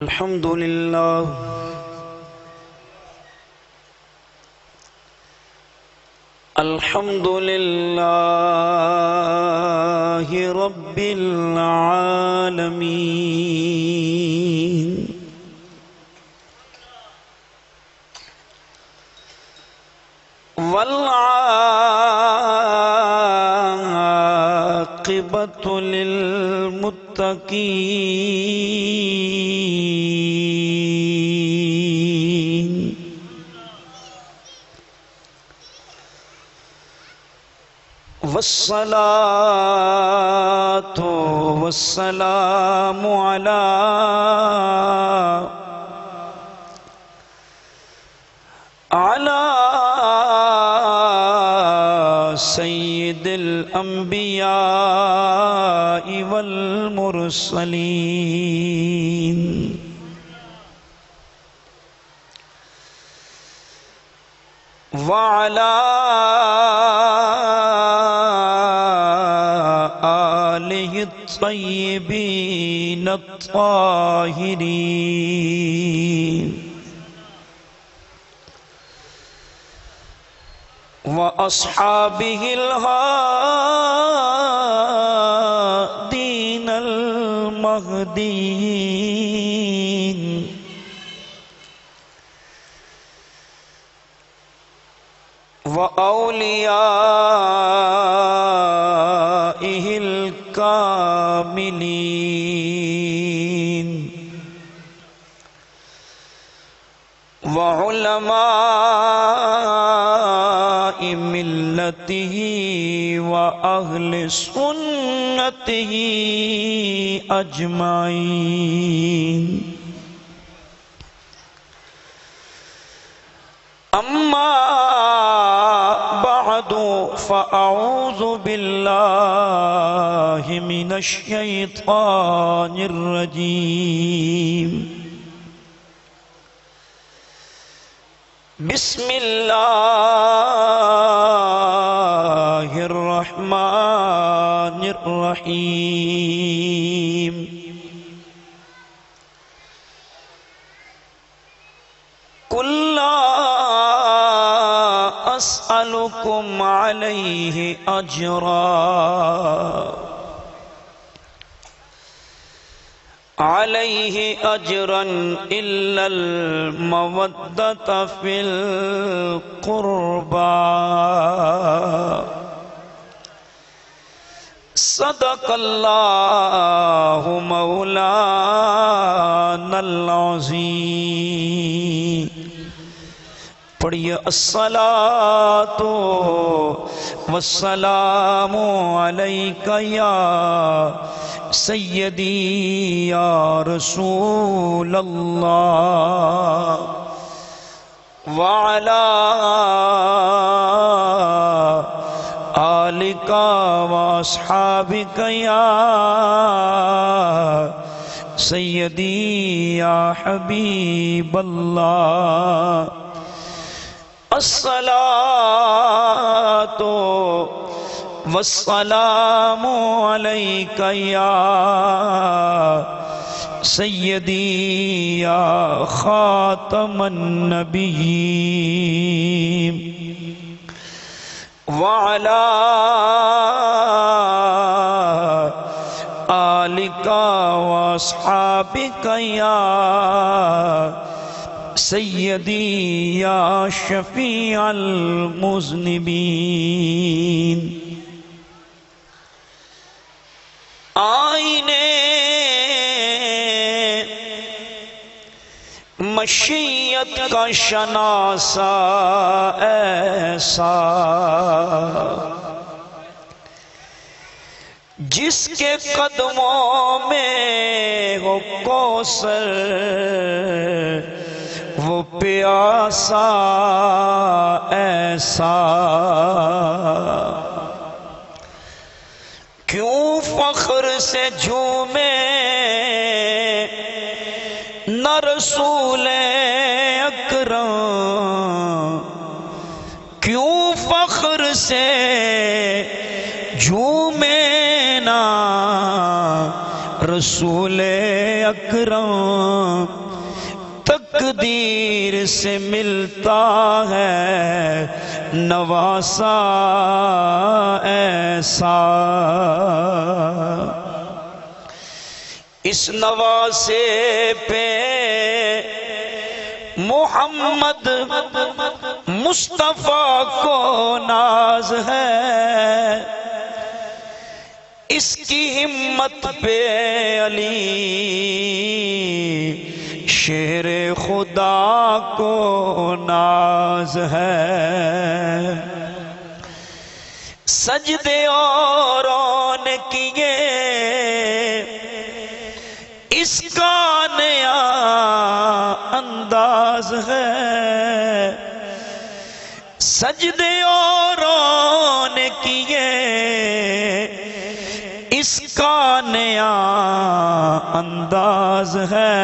الحمد لله رب العالمين والعاقبة للمتقين والصلاة والسلام على سيد الأنبياء والمرسلين وعلى آله الطيبين الطاهرين وأصحابه الهادين المهديين وأوليائه الكاملين وعلماء ملته وأهل سنته أجمعين أما بعد فأعوذ بالله من الشيطان الرجيم بسم الله الرحمن الرحيم قل لا أسألكم عليه أجرا إلا المودة في القربى صدق الله مولانا العظيم. پڑھیے الصلاۃ والسلام علیک یا سیدی یا رسول اللہ وعلی آلک واصحابک یا سیدی یا حبیب اللہ. الصلاۃ والسلام علیک یا سیدی یا خاتم النبیین وعلی آلک واصحابک یا سیدی یا شفیع المذنبین. آئینے مشیت کا شناسا ایسا جس کے قدموں میں ہو کوثر وہ پیاسا ایسا کیوں فخر سے جھومے نہ رسول اکرم، کیوں فخر سے جھومے نہ رسول اکرم تقدیر سے ملتا ہے نواسا ایسا، اس نواسے پہ محمد مصطفیٰ کو ناز ہے، اس کی ہمت پہ علی شیر خدا کو ناز ہے، سجدے اوروں نے کیے اس کا نیا انداز ہے، سجدے اوروں نے کیے اس کا نیا انداز ہے،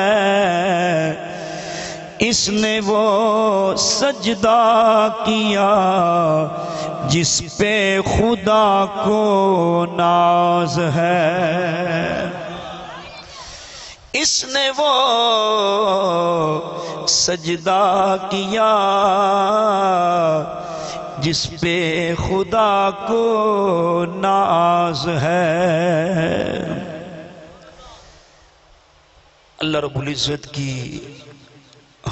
اس نے وہ سجدہ کیا جس پہ خدا کو ناز ہے، اس نے وہ سجدہ کیا جس پہ خدا کو ناز ہے۔ اللہ رب العزت کی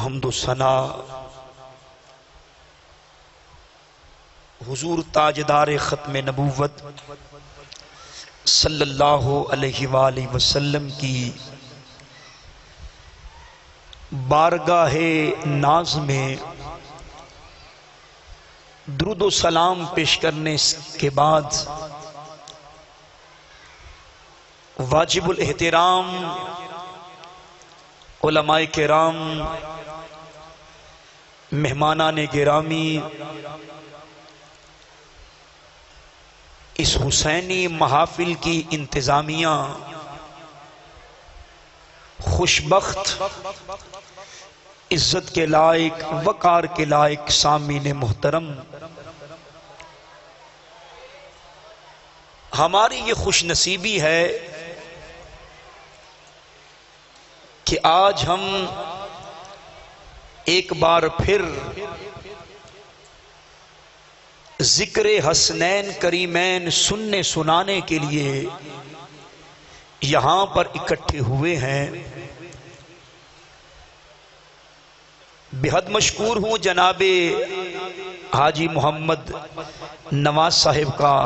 حمد و ثنا حضور تاجدار ختم نبوت صلی اللہ علیہ وآلہ وسلم کی بارگاہ ناز میں درود و سلام پیش کرنے کے بعد واجب الاحترام علماء کرام، مہمانان گرامی، اس حسینی محافل کی انتظامیہ، خوشبخت، عزت کے لائق، وقار کے لائق سامعین محترم، ہماری یہ خوش نصیبی ہے کہ آج ہم ایک بار پھر ذکر حسنین کریمین سننے سنانے کے لیے یہاں پر اکٹھے ہوئے ہیں۔ بہت مشکور ہوں جناب حاجی محمد نواز صاحب کا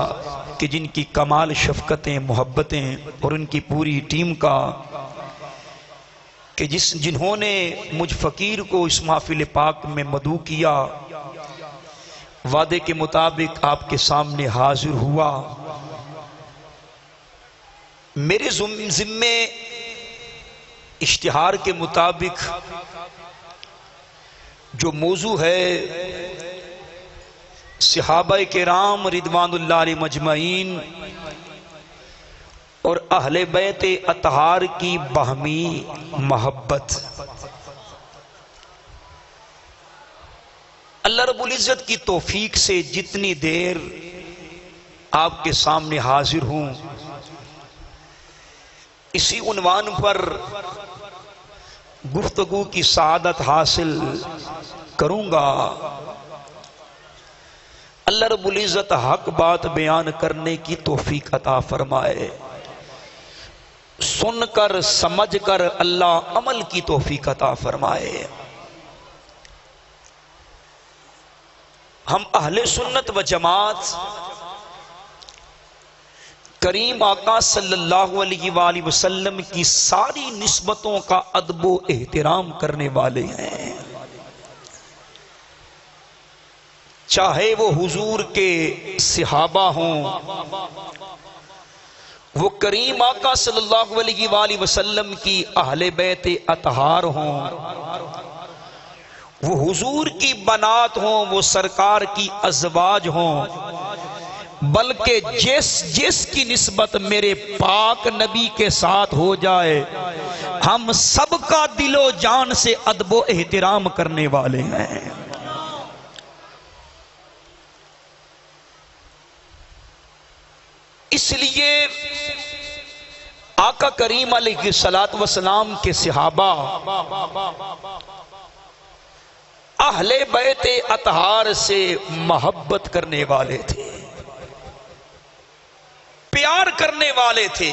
کہ جن کی کمال شفقتیں، محبتیں اور ان کی پوری ٹیم کا کہ جنہوں نے مجھ فقیر کو اس محفل پاک میں مدعو کیا، وعدے کے مطابق آپ کے سامنے حاضر ہوا۔ میرے ذمے اشتہار کے مطابق جو موضوع ہے صحابہ کرام رضوان اللہ علیہ مجمعین اور اہل بیت اطہار کی باہمی محبت، اللہ رب العزت کی توفیق سے جتنی دیر آپ کے سامنے حاضر ہوں اسی عنوان پر گفتگو کی سعادت حاصل کروں گا۔ اللہ رب العزت حق بات بیان کرنے کی توفیق عطا فرمائے، سن کر سمجھ کر اللہ عمل کی توفیق عطا فرمائے۔ ہم اہل سنت و جماعت کریم آقا صلی اللہ علیہ وآلہ وسلم کی ساری نسبتوں کا ادب و احترام کرنے والے ہیں، چاہے وہ حضور کے صحابہ ہوں، وہ کریم آقا صلی اللہ علیہ وآلہ وسلم کی اہل بیت اطہار ہوں، وہ حضور کی بنات ہوں، وہ سرکار کی ازواج ہوں، بلکہ جس کی نسبت میرے پاک نبی کے ساتھ ہو جائے ہم سب کا دل و جان سے ادب و احترام کرنے والے ہیں۔ اس لیے آقا کریم علیہ الصلوۃ والسلام کے صحابہ اہل بیت اطہار سے محبت کرنے والے تھے، پیار کرنے والے تھے۔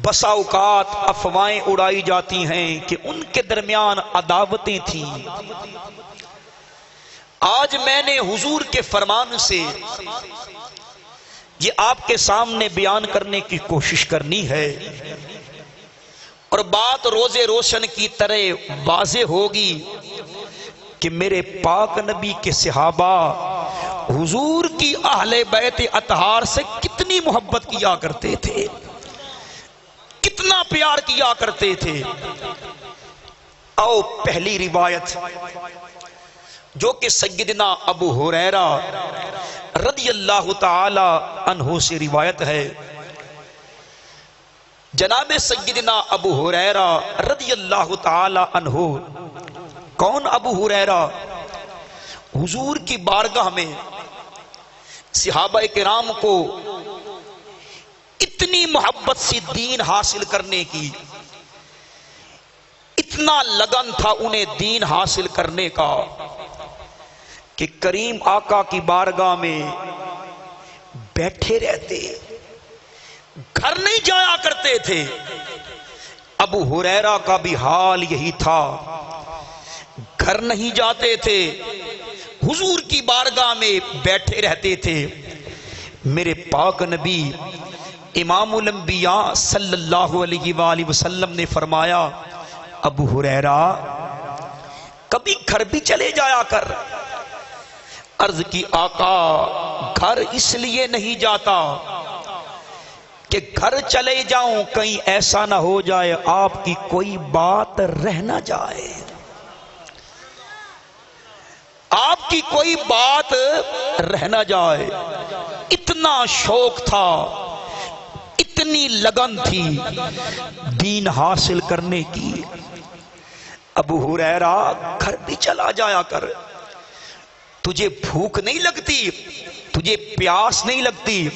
بسا اوقات افواہیں اڑائی جاتی ہیں کہ ان کے درمیان عداوتیں تھیں۔ آج میں نے حضور کے فرمان سے یہ آپ کے سامنے بیان کرنے کی کوشش کرنی ہے، اور بات روزے روشن کی طرح واضح ہوگی کہ میرے پاک نبی کے صحابہ حضور کی اہل بیت اطہار سے کتنی محبت کیا کرتے تھے، کتنا پیار کیا کرتے تھے۔ آؤ پہلی روایت جو کہ سیدنا ابو ہریرہ رضی اللہ تعالی عنہ سے روایت ہے۔ جناب سیدنا ابو ہریرہ رضی اللہ تعالی عنہ، کون ابو ہریرہ؟ حضور کی بارگاہ میں صحابہ کرام کو اتنی محبت سے دین حاصل کرنے کی، اتنا لگن تھا انہیں دین حاصل کرنے کا کہ کریم آقا کی بارگاہ میں بیٹھے رہتے، گھر نہیں جایا کرتے تھے۔ ابو ہریرہ کا بھی حال یہی تھا، گھر نہیں جاتے تھے، حضور کی بارگاہ میں بیٹھے رہتے تھے۔ میرے پاک نبی امام الانبیاء صلی اللہ علیہ وآلہ وسلم نے فرمایا، ابو ہریرہ کبھی گھر بھی چلے جایا کر۔ عرض کی آقا گھر اس لیے نہیں جاتا کہ گھر چلے جاؤں کہیں ایسا نہ ہو جائے آپ کی کوئی بات رہ نہ جائے، آپ کی کوئی بات رہ نہ جائے۔ اتنا شوق تھا، اتنی لگن تھی دین حاصل کرنے کی۔ ابو ہریرہ گھر بھی چلا جایا کر، تجھے بھوک نہیں لگتی، تجھے پیاس نہیں لگتی؟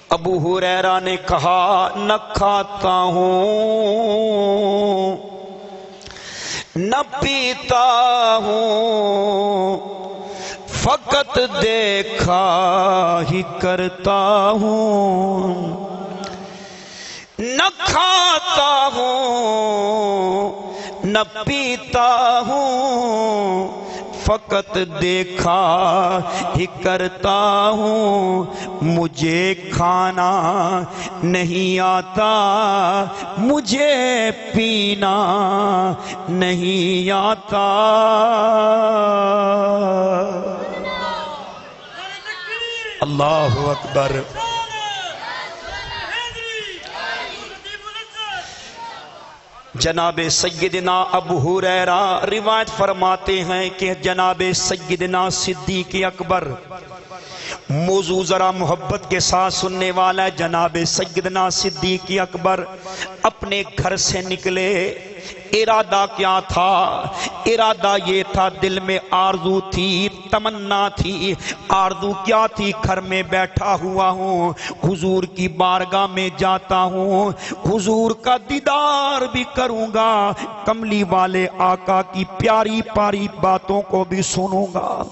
ابو ہریرہ نے کہا، نہ کھاتا ہوں نہ پیتا ہوں، فقط دیکھا ہی کرتا ہوں۔ نہ کھاتا ہوں نہ پیتا ہوں، فقط دیکھا ہی کرتا ہوں۔ مجھے کھانا نہیں آتا، مجھے پینا نہیں آتا۔ اللہ اکبر۔ جناب سیدنا ابو ہریرہ روایت فرماتے ہیں کہ جناب سیدنا صدیق اکبر، موضوع ذرا محبت کے ساتھ سننے والا ہے، جناب سیدنا صدیق اکبر اپنے گھر سے نکلے۔ ارادہ کیا تھا؟ ارادہ یہ تھا، دل میں آرزو تھی، تمنا تھی۔ آرزو کیا تھی؟ گھر میں بیٹھا ہوا ہوں، حضور کی بارگاہ میں جاتا ہوں، حضور کا دیدار بھی کروں گا، کملی والے آقا کی پیاری پیاری باتوں کو بھی سنوں گا۔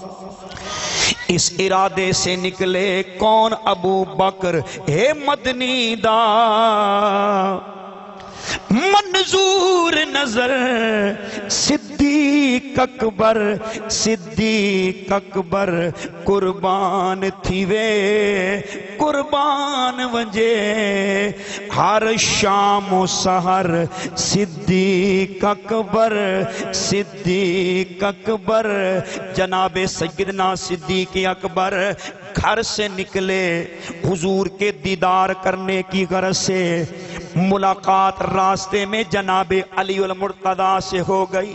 اس ارادے سے نکلے کون؟ ابو بکر اے مدنی دا منظور نظر صدیق اکبر، صدیق اکبر قربان تھی وے قربان وجے، ہر شام و سحر صدیق اکبر، صدیق اکبر۔ جناب سیدنا صدیق اکبر گھر سے نکلے حضور کے دیدار کرنے کی غرض سے۔ ملاقات راستے میں جناب علی المرتضیٰ سے ہو گئی،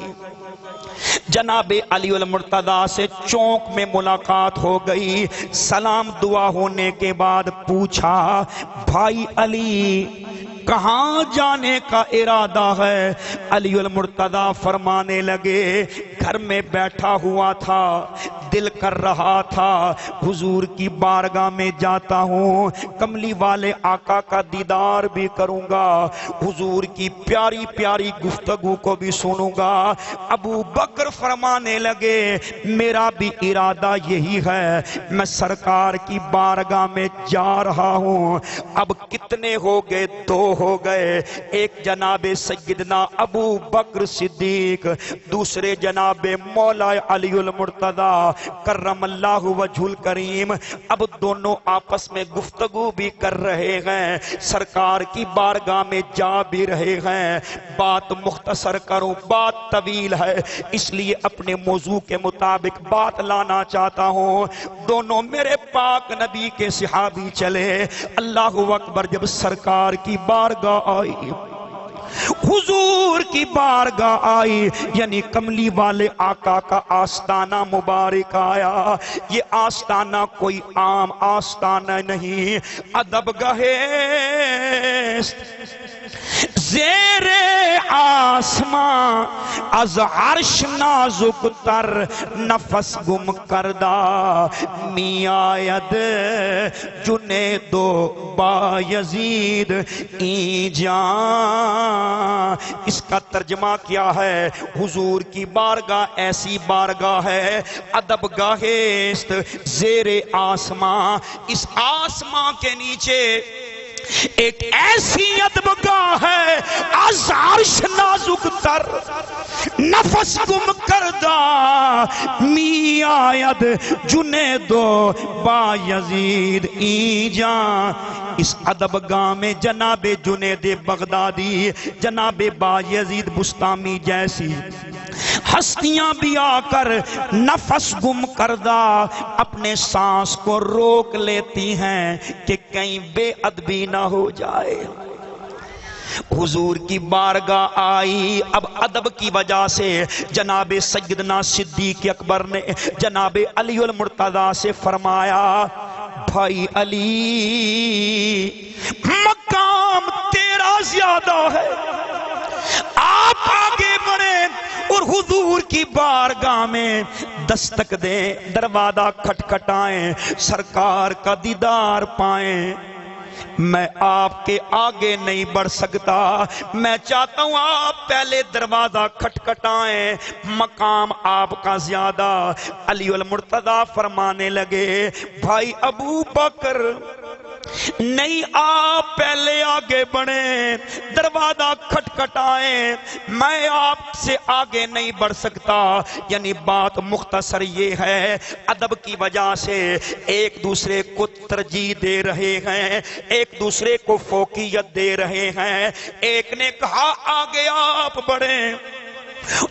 جناب علی المرتضیٰ سے چونک میں ملاقات ہو گئی۔ سلام دعا ہونے کے بعد پوچھا، بھائی علی کہاں جانے کا ارادہ ہے؟ علی المرتضیٰ فرمانے لگے، گھر میں بیٹھا ہوا تھا، دل کر رہا تھا حضور کی بارگاہ میں جاتا ہوں، کملی والے آقا کا دیدار بھی کروں گا، حضور کی پیاری پیاری گفتگو کو بھی سنوں گا۔ ابو بکر فرمانے لگے میرا بھی ارادہ یہی ہے، میں سرکار کی بارگاہ میں جا رہا ہوں۔ اب کتنے ہو گئے؟ 2 ہو گئے، ایک جناب سیدنا ابو بکر صدیق، دوسرے جناب مولا علی المرتضی کرم اللہ وجہ الکریم۔ اب دونوں آپس میں گفتگو بھی کر رہے ہیں، سرکار کی بارگاہ میں جا بھی رہے ہیں۔ بات مختصر کروں، بات طویل ہے، اس لیے اپنے موضوع کے مطابق بات لانا چاہتا ہوں۔ دونوں میرے پاک نبی کے صحابی چلے، اللہ اکبر۔ جب سرکار کی بارگاہ آئی، حضور کی بارگاہ آئی، یعنی کملی والے آقا کا آستانہ مبارک آیا۔ یہ آستانہ کوئی عام آستانہ نہیں، ادب گہے زیر آسمان، از عرش نازک تر نفس گم کردہ، می آید جنید و بایزید ای جان۔ اس کا ترجمہ کیا ہے؟ حضور کی بارگاہ ایسی بارگاہ ہے، ادب گاہست زیر آسمان، اس آسمان کے نیچے ایک ایسی ادبگاہ ہے، از عرش نازک تر نفس گم کردہ، می آید جنید و بایزید ای جان۔ اس ادبگاہ میں جناب جنید بغدادی، جناب بایزید بستامی جیسی ہستیاں بھی آ کر نفس گم کردہ اپنے سانس کو روک لیتی ہیں کہ کہیں بے ادبی نہ ہو جائے۔ حضور کی بارگاہ آئی، اب ادب کی وجہ سے جناب سیدنا صدیق اکبر نے جناب علی المرتضی سے فرمایا بھائی علی، مقام تیرا زیادہ ہے، آپ آگے بڑھیں اور حضور کی بارگاہ میں دستک دیں، دروازہ کھٹکھٹائیں، سرکار کا دیدار پائیں۔ میں آپ کے آگے نہیں بڑھ سکتا، میں چاہتا ہوں آپ پہلے دروازہ کھٹکھٹائیں، مقام آپ کا زیادہ۔ علی المرتضی فرمانے لگے بھائی ابو بکر، نہیں، آپ پہلے آگے بڑھیں، دروازہ کھٹکھٹائیں، میں آپ سے آگے نہیں بڑھ سکتا۔ یعنی بات مختصر یہ ہے، ادب کی وجہ سے ایک دوسرے کو ترجیح دے رہے ہیں، ایک دوسرے کو فوقیت دے رہے ہیں۔ ایک نے کہا آگے آپ بڑھیں،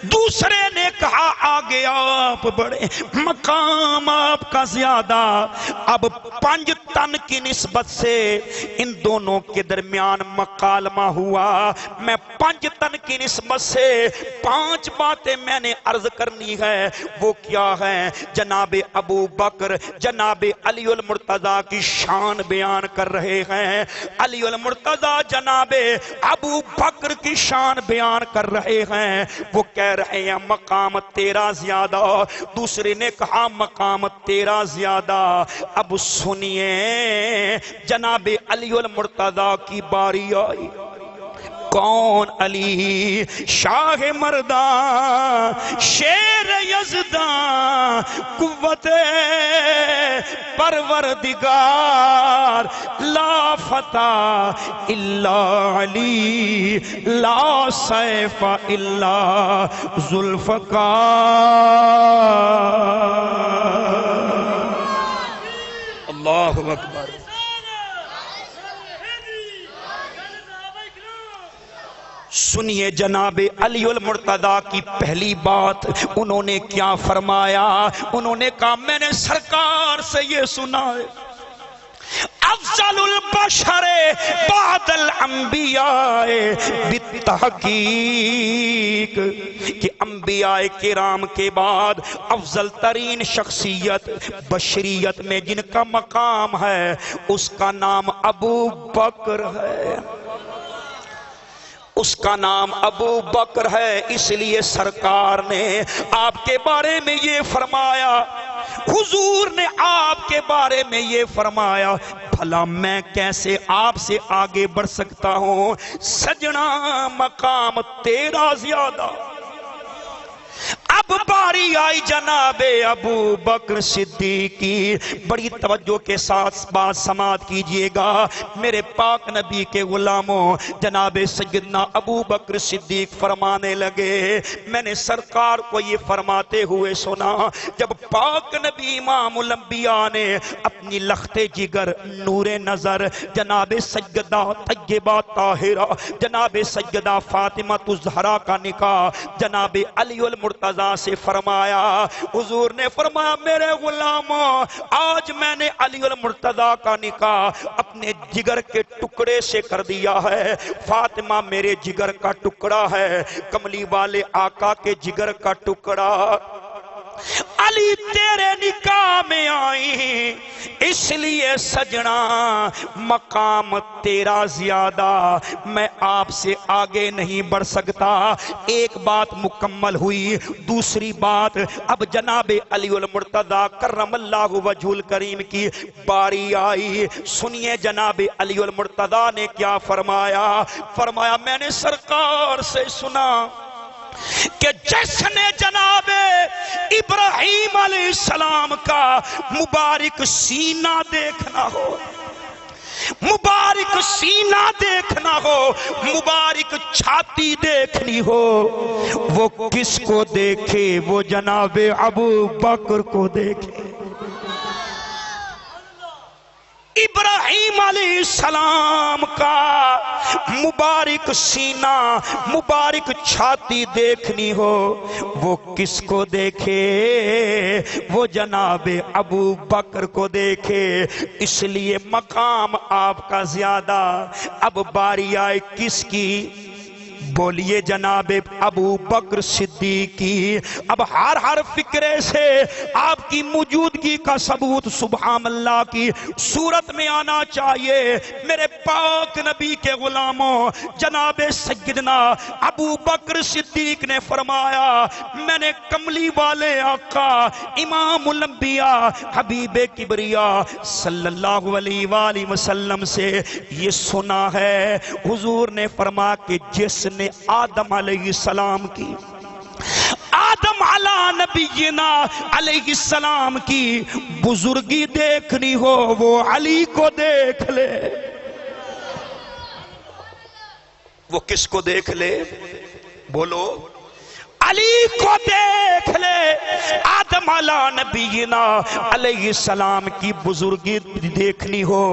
دوسرے نے کہا آگے آپ بڑھیں، مقام آپ کا زیادہ۔ اب 5 تن کی نسبت سے ان دونوں کے درمیان مکالمہ ہوا۔ میں 5 تن کی نسبت سے 5 باتیں میں نے عرض کرنی ہے۔ وہ کیا ہے؟ جناب ابو بکر جناب علی المرتضی کی شان بیان کر رہے ہیں، علی المرتضی جناب ابو بکر کی شان بیان کر رہے ہیں۔ وہ کہہ رہے ہیں مقام تیرا زیادہ، دوسرے نے کہا مقام تیرا زیادہ۔ اب سنیے، جناب علی المرتضی کی باری آئی۔ کون؟ علی شاہ مردان، شیر یزدان، قوت پروردگار، لا فتح الا علی، لا سیف الا ذوالفقار۔ اللہ اکبر۔ سنیے جناب علی المرتضی کی پہلی بات، انہوں نے کیا فرمایا؟ انہوں نے کہا میں نے سرکار سے یہ سنا ہے، افضل البشر بعد الانبیاء بالتحقیق، کہ انبیاء کرام کے بعد افضل ترین شخصیت بشریت میں جن کا مقام ہے اس کا نام ابو بکر ہے، اس کا نام ابو بکر ہے۔ اس لیے سرکار نے آپ کے بارے میں یہ فرمایا حضور نے آپ کے بارے میں یہ فرمایا، بھلا میں کیسے آپ سے آگے بڑھ سکتا ہوں؟ سجنا مقام تیرا زیادہ۔ اب باری آئی جناب ابو بکر صدیق کی، بڑی توجہ کے ساتھ بات سماعت کیجئے گا میرے پاک نبی کے غلاموں۔ جناب سیدنا ابو بکر صدیق فرمانے لگے، میں نے سرکار کو یہ فرماتے ہوئے سنا جب پاک نبی امام الانبیاء نے اپنی لخت جگر نور نظر جناب سیدہ طیبہ طاہرہ جناب سیدہ فاطمہ الزہرا کا نکاح جناب علی المرتضی سے فرمایا، حضور نے فرمایا میرے غلاموں، آج میں نے علی المرتضی کا نکاح اپنے جگر کے ٹکڑے سے کر دیا ہے۔ فاطمہ میرے جگر کا ٹکڑا ہے، کملی والے آقا کے جگر کا ٹکڑا۔ علی تیرے نکاح میں آئی، اس لیے سجنا مقام تیرا زیادہ، میں آپ سے آگے نہیں بڑھ سکتا۔ ایک بات مکمل ہوئی، دوسری بات اب جناب علی المرتضی کرم اللہ وجہ الکریم کی باری آئی۔ سنیے جناب علی المرتضی نے کیا فرمایا، فرمایا میں نے سرکار سے سنا کہ جس نے جناب ابراہیم علیہ السلام کا مبارک سینہ دیکھنا ہو، مبارک سینہ دیکھنا ہو، مبارک چھاتی دیکھنی ہو، وہ کس کو دیکھے؟ وہ جناب ابو بکر کو دیکھے۔ ابراہیم علیہ السلام کا مبارک سینہ، مبارک چھاتی دیکھنی ہو، وہ کس کو دیکھے؟ وہ جناب ابو بکر کو دیکھے، اس لیے مقام آپ کا زیادہ۔ اب باری آئے کس کی؟ بولیے جناب ابو بکر صدیق کی۔ اب ہر فکرے سے آپ کی موجودگی کا ثبوت سبحان اللہ کی صورت میں آنا چاہیے۔ میرے پاک نبی کے غلاموں، جناب سیدنا ابو بکر صدیق نے فرمایا میں نے کملی والے آقا امام الانبیاء حبیب کبریا صلی اللہ علیہ وآلہ وسلم سے یہ سنا ہے، حضور نے فرمایا کہ جس نے آدم علیہ السلام کی، آدم علی نبینا علیہ السلام کی بزرگی دیکھنی ہو، وہ علی کو دیکھ لے۔ وہ کس کو دیکھ لے؟ بولو، علی کو دیکھ لے۔ آدم علی نبینا علیہ السلام کی بزرگی دیکھنی ہو،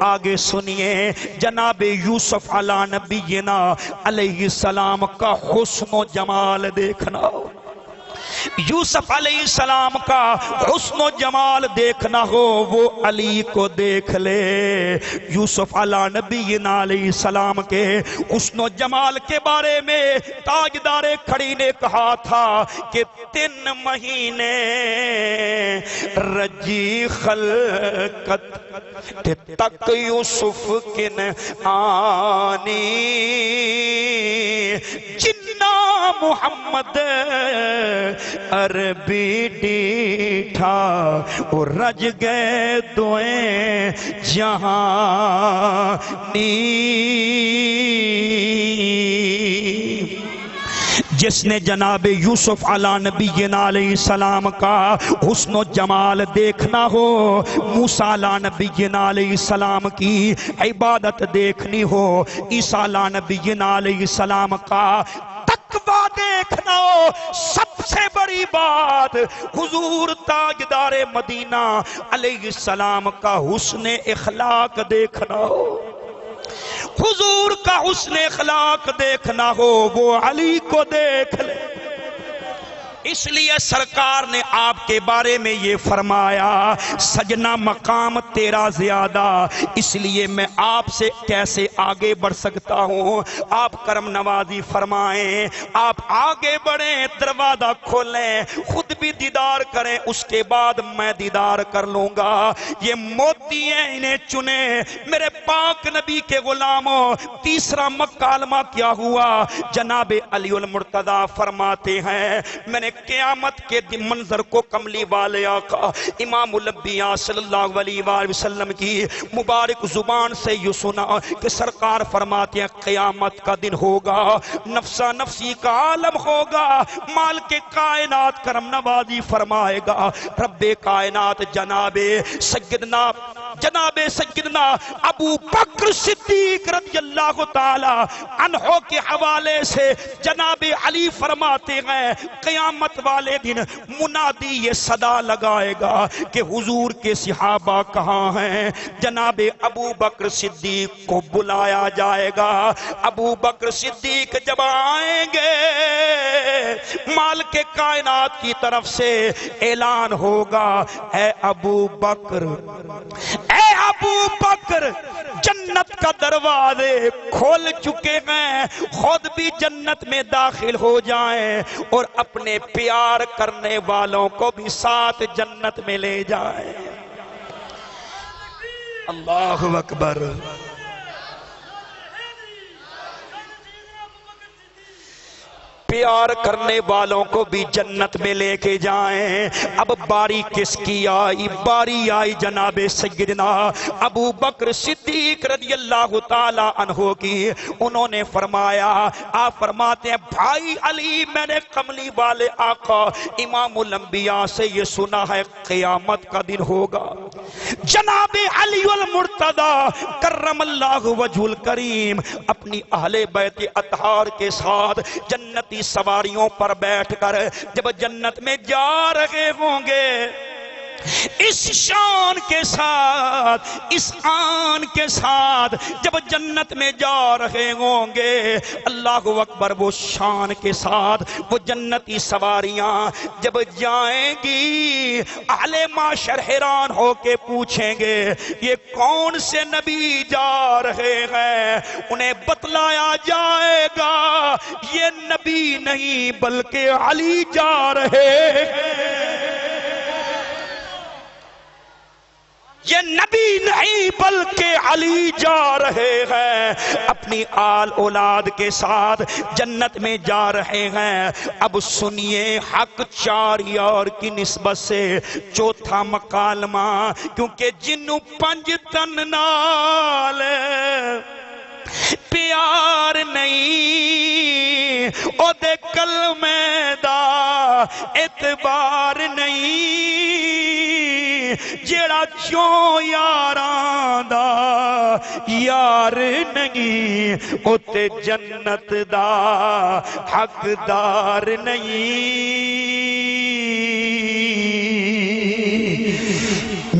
آگے سنیے جناب یوسف علی نبینا علیہ السلام کا حسن و جمال دیکھنا ہو، یوسف علیہ السلام کا حسن و جمال دیکھنا ہو، وہ علی کو دیکھ لے۔ یوسف علیہ نبینا علیہ السلام کے حسن و جمال کے بارے میں تاجدار کھڑی نے کہا تھا کہ 3 مہینے رجی خلقت تک یوسف کن آنی جنہ محمد عربی ڈیٹھا وہ رج گئے دوئیں جہانی۔ جس نے جناب یوسف علی نبینا علیہ السلام کا حسن و جمال دیکھنا ہو، موسیٰ علی نبینا علیہ السلام کی عبادت دیکھنی ہو، عیسیٰ علی نبینا علیہ السلام کا تقویٰ دیکھنا ہو، سب سے بڑی بات حضور تاجدار مدینہ علیہ السلام کا حسن اخلاق دیکھنا ہو، حضور کا حسن اخلاق دیکھنا ہو، وہ علی کو دیکھ لے۔ اس لیے سرکار نے آپ کے بارے میں یہ فرمایا سجنا مقام تیرا زیادہ، اس لیے میں آپ سے کیسے آگے بڑھ سکتا ہوں؟ آپ کرم نوازی فرمائیں، آپ آگے بڑھیں، دروازہ کھولیں، خود بھی دیدار کریں، اس کے بعد میں دیدار کر لوں گا۔ یہ موتی ہیں، انہیں چنیں میرے پاک نبی کے غلاموں۔ تیسرا مکالمہ کیا ہوا؟ جناب علی المرتضی فرماتے ہیں میں نے قیامت کے دن منظر کو کملی والے آقا امام الانبیاء صلی اللہ علیہ وآلہ وسلم کی مبارک زبان سے یہ سنا کہ سرکار فرماتے ہیں قیامت کا دن ہوگا، نفسا نفسی کا عالم ہوگا، مالک کائنات کرم نوازی فرمائے گا، رب کائنات جناب سیدنا ابو بکر صدیق رضی اللہ تعالی عنہ کے حوالے سے جناب علی فرماتے ہیں قیامت والے دن منادی یہ صدا لگائے گا کہ حضور کے صحابہ کہاں ہیں؟ جناب ابو بکر صدیق کو بلایا جائے گا، ابو بکر صدیق جب آئیں گے مالک کائنات کی طرف سے اعلان ہوگا، اے ابو بکر جنت کا دروازے کھول چکے ہیں، خود بھی جنت میں داخل ہو جائیں اور اپنے پیار کرنے والوں کو بھی ساتھ جنت میں لے جائیں۔ اللہ اکبر۔ پیار کرنے والوں کو بھی جنت میں لے کے جائیں۔ اب باری کس کی آئی؟ باری آئی جناب سیدنا ابو بکر صدیق رضی اللہ تعالی عنہ کی۔ انہوں نے فرمایا، آپ فرماتے ہیں بھائی علی میں نے کملی والے آقا امام الانبیاء سے یہ سنا ہے قیامت کا دن ہوگا، جناب علی المرتضی کرم اللہ وجہ الکریم اپنی اہل بیت اطہار کے ساتھ جنتی سواریوں پر بیٹھ کر جب جنت میں جا رہے ہوں گے، اس شان کے ساتھ، اس آن کے ساتھ جب جنت میں جا رہے ہوں گے، اللہ اکبر، وہ شان کے ساتھ وہ جنتی سواریاں جب جائیں گی، اہل معاشر حیران ہو کے پوچھیں گے یہ کون سے نبی جا رہے ہیں؟ انہیں بتلایا جائے گا یہ نبی نہیں بلکہ علی جا رہے ہیں، یہ نبی نہیں بلکہ علی جا رہے ہیں، اپنی آل اولاد کے ساتھ جنت میں جا رہے ہیں۔ اب سنیے حق چار یار کی نسبت سے چوتھا مکالمہ، کیونکہ جنوں پنج تن نال پیار نہیں، او دے کلمے دا اعتبار نہیں، جیڑا چوں یاراں دا یار نہیں، او تے جنت دا حقدار نہیں۔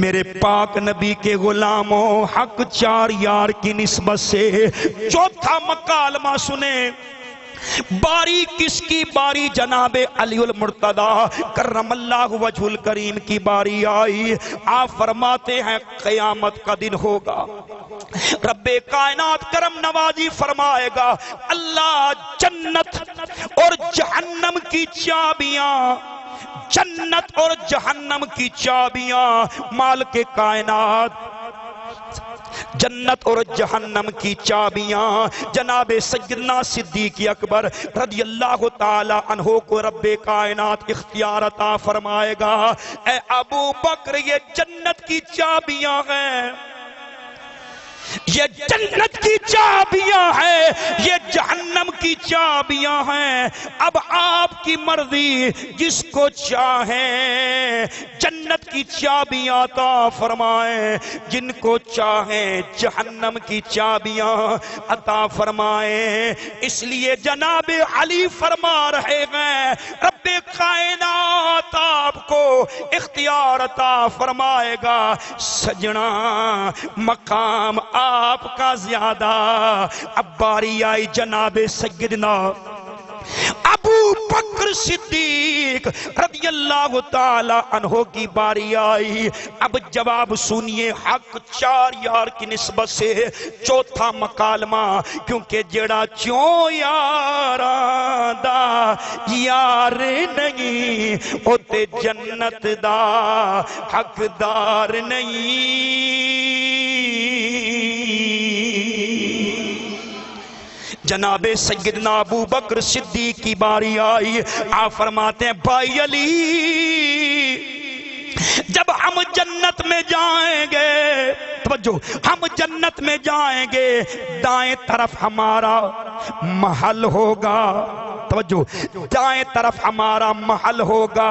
میرے پاک نبی کے غلاموں، حق چار یار کی نسبت سے چوتھا مکالمہ سنیں۔ باری کس کی باری؟ جناب علی المرتضی کرم اللہ وجہ الکریم کی باری آئی۔ آپ فرماتے ہیں قیامت کا دن ہوگا، رب کائنات کرم نوازی فرمائے گا، اللہ جنت اور جہنم کی چابیاں، جنت اور جہنم کی چابیاں مالک کائنات، جنت اور جہنم کی چابیاں جناب سیدنا صدیق اکبر رضی اللہ تعالی عنہ کو رب کائنات اختیار عطا فرمائے گا، اے ابو بکر یہ جنت کی چابیاں ہیں، یہ جنت کی چابیاں ہیں، یہ جہنم کی چابیاں ہیں، اب آپ کی مرضی، جس کو چاہیں جنت کی چابیاں عطا فرمائیں، جن کو چاہیں جہنم کی چابیاں عطا فرمائیں۔ اس لیے جناب علی فرما رہے ہیں رب کائنات آپ کو اختیار عطا فرمائے گا، سجنا مقام آپ کا زیادہ۔ اب باری آئی جناب سیدنا ابو بکر صدیق رضی اللہ تعالی عنہ کی باری آئی۔ اب جواب سنیے حق چار یار کی نسبت سے چوتھا مکالمہ، کیونکہ جڑا چوں یاراں دا یار نہیں، او تے جنت دا حقدار نہیں۔ جناب سیدنا ابو بکر صدیق کی باری آئی، آپ فرماتے ہیں بھائی علی جب ہم جنت میں جائیں گے، توجہ، ہم جنت میں جائیں گے، دائیں طرف ہمارا محل ہوگا، توجہ، دائیں طرف ہمارا محل ہوگا،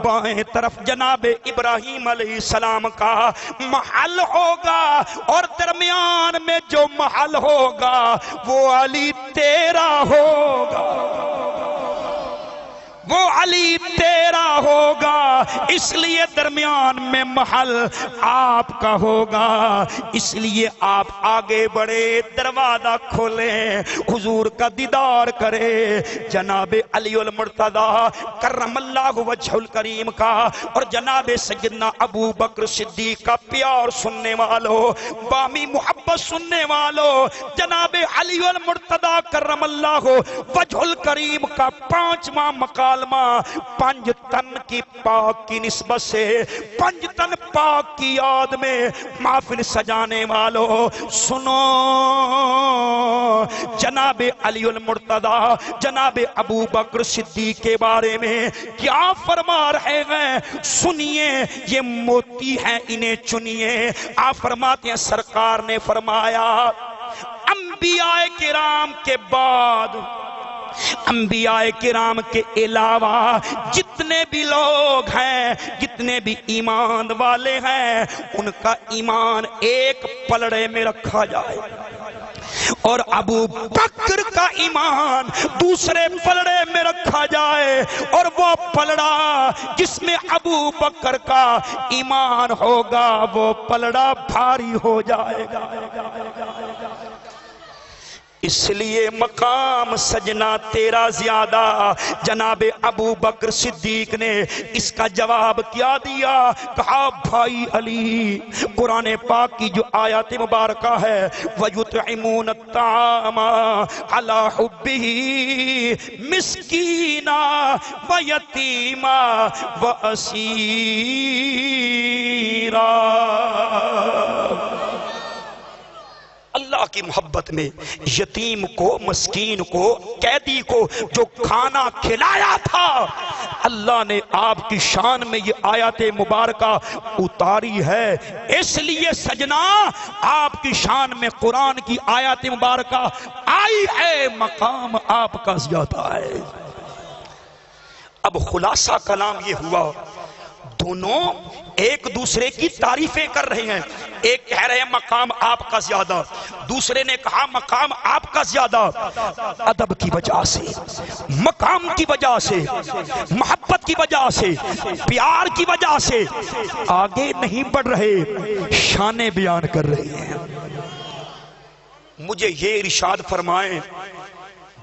بائیں طرف جناب ابراہیم علیہ السلام کا محل ہوگا، اور درمیان میں جو محل ہوگا وہ علی تیرا ہوگا، وہ علی تیرا ہوگا، اس لیے درمیان میں محل آپ کا ہوگا، اس لیے آپ آگے بڑھے، دروازہ کھولیں، حضور کا دیدار کرے، جناب علی المرتضی کرم اللہ وجہ الکریم کا اور جناب سیدنا ابو بکر صدیق کا پیار سننے والوں، بامی محبت سننے والوں، جناب علی المرتضی کرم اللہ وجہ الکریم کا 5واں مقالمہ پنج تن کی پاک کی نسبت سے، پنج تن پاک کی یاد میں محفل سجانے والوں سنو، جناب علی المرتضی جناب ابو بکر صدیق کے بارے میں کیا فرما رہے ہیں، سنیے، یہ موتی ہیں انہیں چنیے۔ آپ فرماتے ہیں سرکار نے فرمایا انبیاء کرام کے بعد، انبیاء کرام کے علاوہ جتنے بھی لوگ ہیں، جتنے بھی ایمان والے ہیں، ان کا ایمان ایک پلڑے میں رکھا جائے، اور ابو بکر کا ایمان دوسرے پلڑے میں رکھا جائے، اور وہ پلڑا جس میں ابو بکر کا ایمان ہوگا وہ پلڑا بھاری ہو جائے گا۔ اس لیے مقام سجنا تیرا زیادہ، جناب ابو بکر صدیق نے اس کا جواب کیا دیا، کہا بھائی علی، قرآن پاک کی جو آیات مبارکہ ہے وَيُطْعِمُونَ الطَّعَامَ عَلَى حُبِّهِ مِسْكِينًا وَيَتِيمًا وَأَسِيرًا۔ اللہ کی محبت میں یتیم کو، مسکین کو، قیدی کو جو کھانا کھلایا تھا، اللہ نے آپ کی شان میں یہ آیات مبارکہ اتاری ہے۔ اس لیے سجنا آپ کی شان میں قرآن کی آیات مبارکہ آئی ہے، مقام آپ کا زیادہ ہے۔ اب خلاصہ کلام یہ ہوا، دونوں ایک دوسرے کی تعریفیں کر رہے ہیں، ایک کہہ رہے ہیں مقام آپ کا زیادہ، دوسرے نے کہا مقام آپ کا زیادہ۔ ادب کی وجہ سے، مقام کی وجہ سے، محبت کی وجہ سے، پیار کی وجہ سے آگے نہیں بڑھ رہے، شانیں بیان کر رہے ہیں۔ مجھے یہ ارشاد فرمائیں،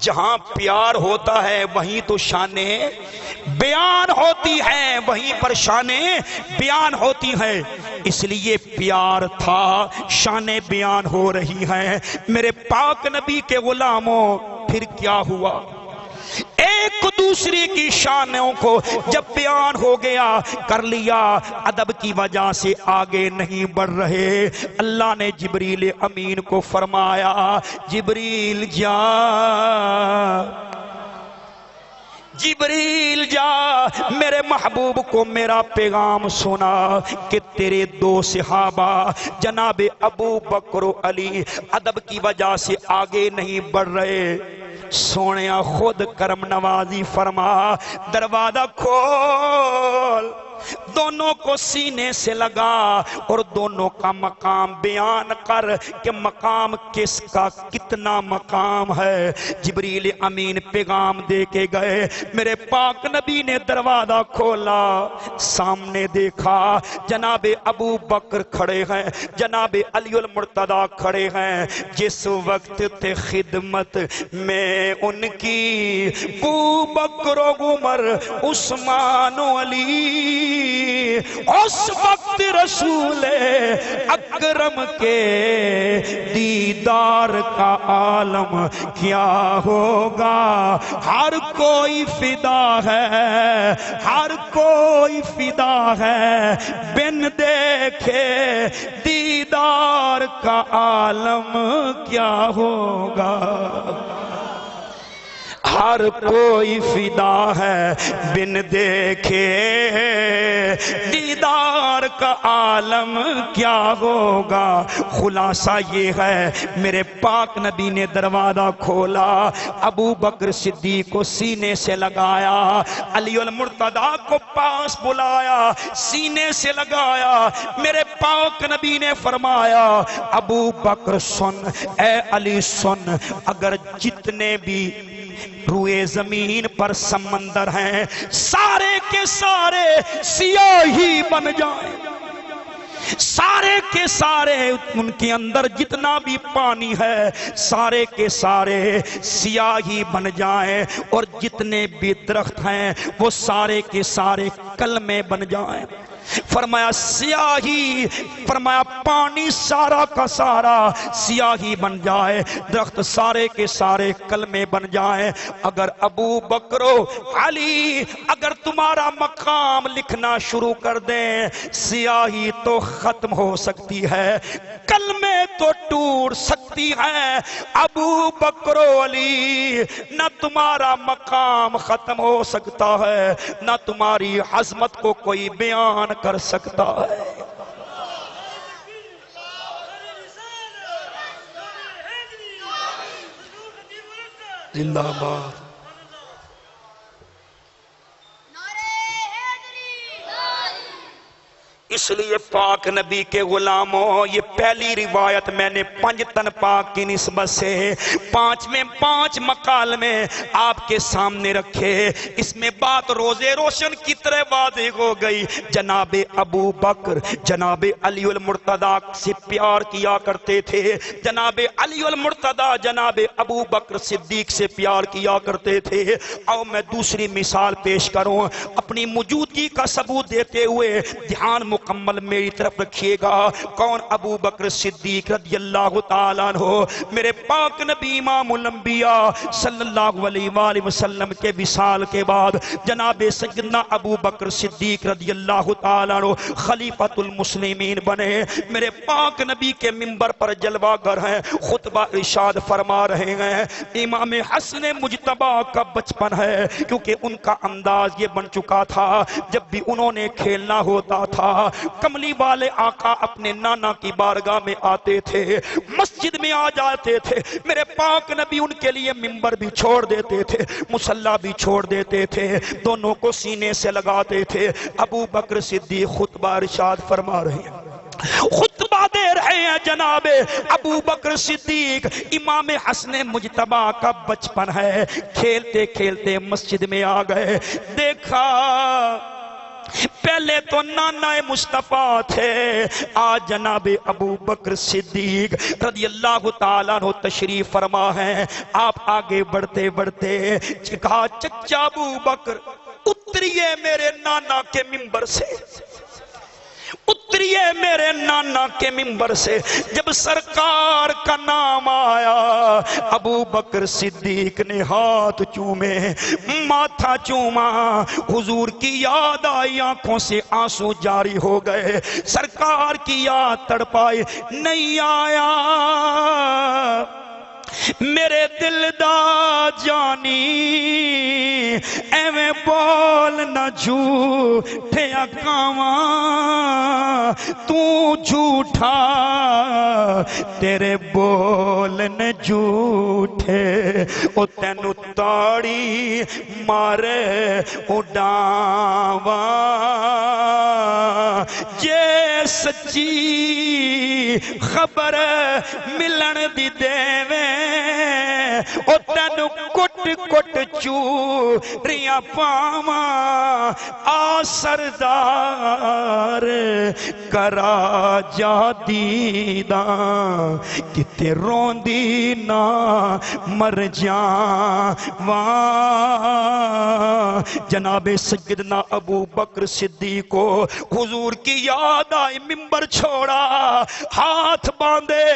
جہاں پیار ہوتا ہے وہیں تو شانیں بیان ہوتی ہیں، وہیں پر شانیں بیان ہوتی ہیں، اس لیے پیار تھا، شانیں بیان ہو رہی ہیں۔ میرے پاک نبی کے غلاموں، پھر کیا ہوا؟ ایک دوسرے کی شانوں کو جب بیان ہو گیا، کر لیا، ادب کی وجہ سے آگے نہیں بڑھ رہے۔ اللہ نے جبریل امین کو فرمایا جبریل جا، جبریل جا، میرے محبوب کو میرا پیغام سنا کہ تیرے دو صحابہ جناب ابو بکر و علی ادب کی وجہ سے آگے نہیں بڑھ رہے۔ سونیا خود کرم نوازی فرما، دروازہ کھول، دونوں کو سینے سے لگا اور دونوں کا مقام بیان کر کہ مقام کس کا کتنا مقام ہے۔ جبریل امین پیغام دے کے گئے، میرے پاک نبی نے دروازہ کھولا، سامنے دیکھا جناب ابو بکر کھڑے ہیں، جناب علی المرتضی کھڑے ہیں۔ جس وقت تے خدمت میں ان کی ابو بکر و عمر عثمان و علی، اس وقت رسول اکرم کے دیدار کا عالم کیا ہوگا۔ ہر کوئی فدا ہے، ہر کوئی فدا ہے، بن دیکھے دیدار کا عالم کیا ہوگا۔ ہر کوئی فدا ہے بن دیکھے دیدار کا عالم کیا ہوگا۔ خلاصہ یہ ہے میرے پاک نبی نے دروازہ کھولا، ابو بکر صدیق کو سینے سے لگایا، علی المرتضیٰ کو پاس بلایا، سینے سے لگایا۔ میرے پاک نبی نے فرمایا ابو بکر سن، اے علی سن، اگر جتنے بھی روئے زمین پر سمندر ہیں سارے کے سارے سیاہی بن جائیں، سارے کے سارے ان کے اندر جتنا بھی پانی ہے سارے کے سارے سیاہی بن جائیں، اور جتنے بھی درخت ہیں وہ سارے کے سارے کلمے بن جائیں۔ فرمایا سیاہی، فرمایا پانی سارا کا سارا سیاہی بن جائے، درخت سارے کے سارے کلمے بن جائیں، اگر ابو بکر علی اگر تمہارا مقام لکھنا شروع کر دیں سیاہی تو ختم ہو سکتی ہے، کلمے تو ٹوٹ سکتی ہے، ابو بکر علی نہ تمہارا مقام ختم ہو سکتا ہے نہ تمہاری عظمت کو کوئی بیان کر سکتا ہے۔ زندہ باد۔ اس لیے پاک نبی کے غلاموں، یہ پہلی روایت میں نے پنجتن پاک کی نسبت سے پانچ مکالمے آپ کے سامنے رکھے، اس میں بات روزے روشن کی طرح واضح ہو گئی۔ جناب ابو بکر جناب علی المرتضیٰ سے پیار کیا کرتے تھے، جناب علی المرتضیٰ جناب ابو بکر صدیق سے پیار کیا کرتے تھے۔ اور میں دوسری مثال پیش کروں اپنی موجودگی کا ثبوت دیتے ہوئے، دھیان مکمل میری طرف رکھیے گا۔ کون؟ ابو بکر صدیق رضی اللہ تعالیٰ عنہ، میرے پاک نبی امام الانبیاء صلی اللہ علیہ وآلہ وسلم کے وصال کے بعد جناب سیدنا ابو بکر صدیق رضی اللہ تعالیٰ عنہ خلیفۃ المسلمین بنے۔ میرے پاک نبی کے منبر پر جلوہ گر ہیں، خطبہ ارشاد فرما رہے ہیں۔ امام حسن مجتبی کا بچپن ہے، کیونکہ ان کا انداز یہ بن چکا تھا جب بھی انہوں نے کھیلنا ہوتا تھا کملی والے آقا اپنے نانا کی بارگاہ میں آتے تھے، مسجد میں آ جاتے تھے، میرے پاک نبی ان کے لیے منبر بھی چھوڑ دیتے تھے، مصلی بھی چھوڑ دیتے تھے، دونوں کو سینے سے لگاتے تھے۔ ابو بکر صدیق خطبہ ارشاد فرما رہے ہیں، خطبہ دے رہے ہیں جناب ابو بکر صدیق، امام حسن مجتبی کا بچپن ہے، کھیلتے کھیلتے مسجد میں آ گئے، دیکھا پہلے تو نانا مصطفیٰ تھے، آج جناب ابو بکر صدیق رضی اللہ تعالیٰ عنہ تشریف فرما ہے۔ آپ آگے بڑھتے بڑھتے کہا چچا ابو بکر اتریے میرے نانا کے منبر سے، اتریے میرے نانا کے منبر سے۔ جب سرکار کا نام آیا ابو بکر صدیق نے ہاتھ چومے، ماتھا چوما، حضور کی یاد آئی، آنکھوں سے آنسو جاری ہو گئے، سرکار کی یاد تڑپائی، نہیں آیا میرے دل دا جانی ایویں بول نہ جھوٹے کاواں، تو جھوٹا تیرے بولن جھوٹے، او تینو تاڑی مارے اڈاواں، جے سچی خبر ملن دی دیویں، او تینو کٹ کٹ چوریاں پاواں، آ سردار کرا جا دیداں، کتے روندی نہ مر جاواں۔ جناب سیدنا ابو بکر صدیق کو حضور کی یاد آئی، منبر چھوڑا، ہاتھ باندھے،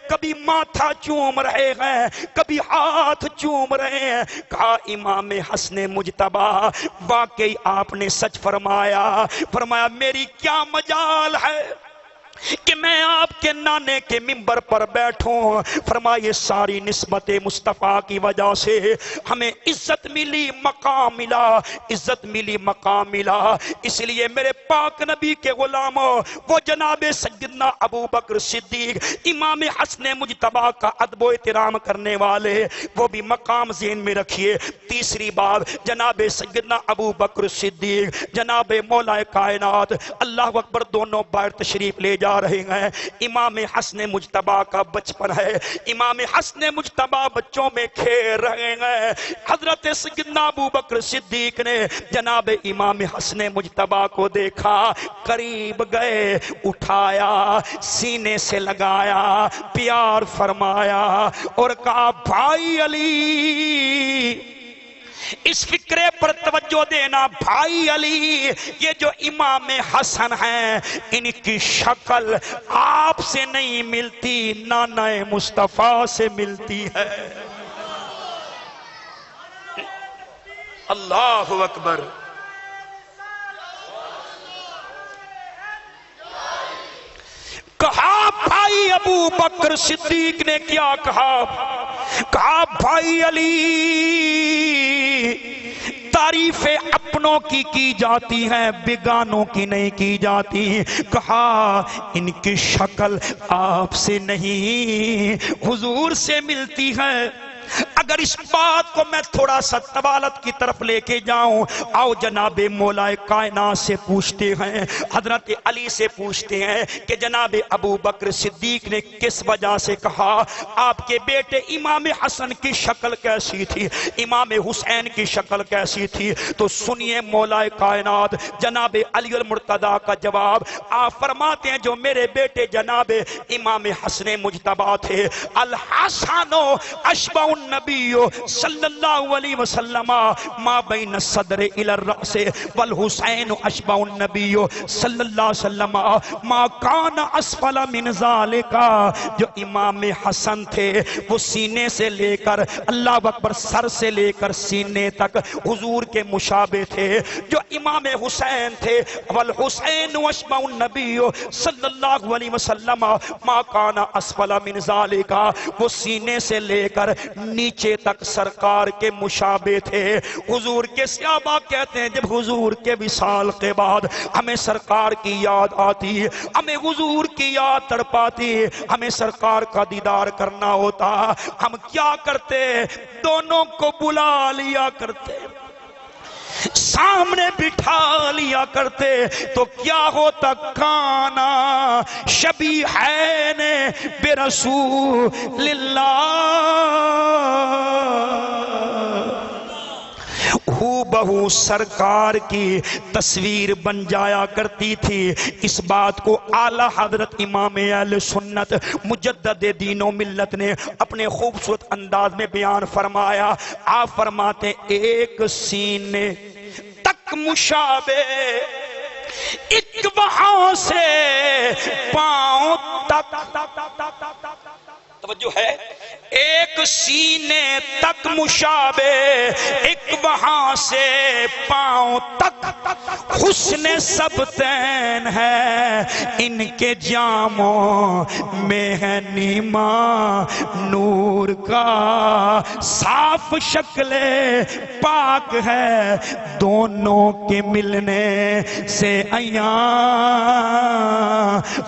کبھی ماتھا چوم رہے ہیں کبھی ہاتھ چوم رہے ہیں۔ کہا امام حسن مجتبی واقعی آپ نے سچ فرمایا، فرمایا میری کیا مجال ہے، کہ میں آپ کے نانے کے منبر پر بیٹھوں. فرمائے ساری نسبت مصطفیٰ کی وجہ سے ہمیں عزت ملی، مقام ملا، عزت ملی، مقام ملا. اس لیے میرے پاک نبی کے غلاموں، وہ جناب سیدنا ابو بکر صدیق امام حسن مجتبی کا ادب و احترام کرنے والے، وہ بھی مقام ذہن میں رکھیے. تیسری بات، جناب سیدنا ابو بکر صدیق جناب مولا کائنات اللہ اکبر دونوں باہر تشریف لے جا رہے ہیں. امام حسن مجتبی کا بچپن ہے، امام حسن مجتبی بچوں میں کھیل رہے ہیں. حضرت سیدنا ابو بکر صدیق نے جناب امام حسن مجتبی کو دیکھا، قریب گئے، اٹھایا، سینے سے لگایا، پیار فرمایا اور کہا بھائی علی، اس فکرے پر توجہ دینا، بھائی علی، یہ جو امام حسن ہیں ان کی شکل آپ سے نہیں ملتی، نانا مصطفیٰ سے ملتی ہے. اللہ اکبر. کہا بھائی ابو بکر صدیق نے کیا کہا؟ کہا بھائی علی، تعریفیں اپنوں کی جاتی ہیں، بیگانوں کی نہیں کی جاتی. کہا ان کی شکل آپ سے نہیں حضور سے ملتی ہے. اگر اس بات کو میں تھوڑا سا طوالت کی طرف لے کے جاؤں، آؤ جناب مولا کائنات سے پوچھتے ہیں، حضرت علی سے پوچھتے ہیں کہ جناب ابو بکر صدیق نے کس وجہ سے کہا آپ کے بیٹے امام حسن کی شکل کیسی تھی، امام حسین کی شکل کیسی تھی؟ تو سنیے مولا کائنات جناب علی المرتضیٰ کا جواب. آپ فرماتے ہیں جو میرے بیٹے جناب امام حسن مجتبی تھے، الحسن اشبہ النبی صلی اللہ علیہ وسلم ما بین الصدر الى الرأس والحسین اشبہ النبی صلی اللہ علیہ وسلم ما کان اسفل من ذالک. جو امام حسن تھے وہ سینے سے لے کر اللہ اکبر سر سے لے کر سینے تک حضور کے مشابہ تھے. جو امام حسین تھے والحسین اشبہ النبی صلی اللہ علیہ وسلم ما کان اسفل من ذالک، وہ سینے سے لے کر نیچے تک سرکار کے مشابہ تھے. حضور کے صحابہ کہتے ہیں جب حضور کے وصال کے بعد ہمیں سرکار کی یاد آتی، ہمیں حضور کی یاد تڑپاتی، ہمیں سرکار کا دیدار کرنا ہوتا، ہم کیا کرتے؟ دونوں کو بلا لیا کرتے، سامنے بٹھا لیا کرتے. تو کیا ہوتا؟ کانا شبیحین برسول اللہ، ہو بہو سرکار کی تصویر بن جایا کرتی تھی. اس بات کو اعلیٰ حضرت امام اہل سنت مجدد دین و ملت نے اپنے خوبصورت انداز میں بیان فرمایا. آپ فرماتے ایک سینے تک مشابہ، ایک وہاں سے پاؤں تک، توجہ ہے، ایک سینے تک مشابہ، ایک وہاں سے پاؤں تک، حسن سب تین ہے ان کے جاموں میں ہے نیما نور کا، صاف شکل پاک ہے دونوں کے ملنے سے ایاں.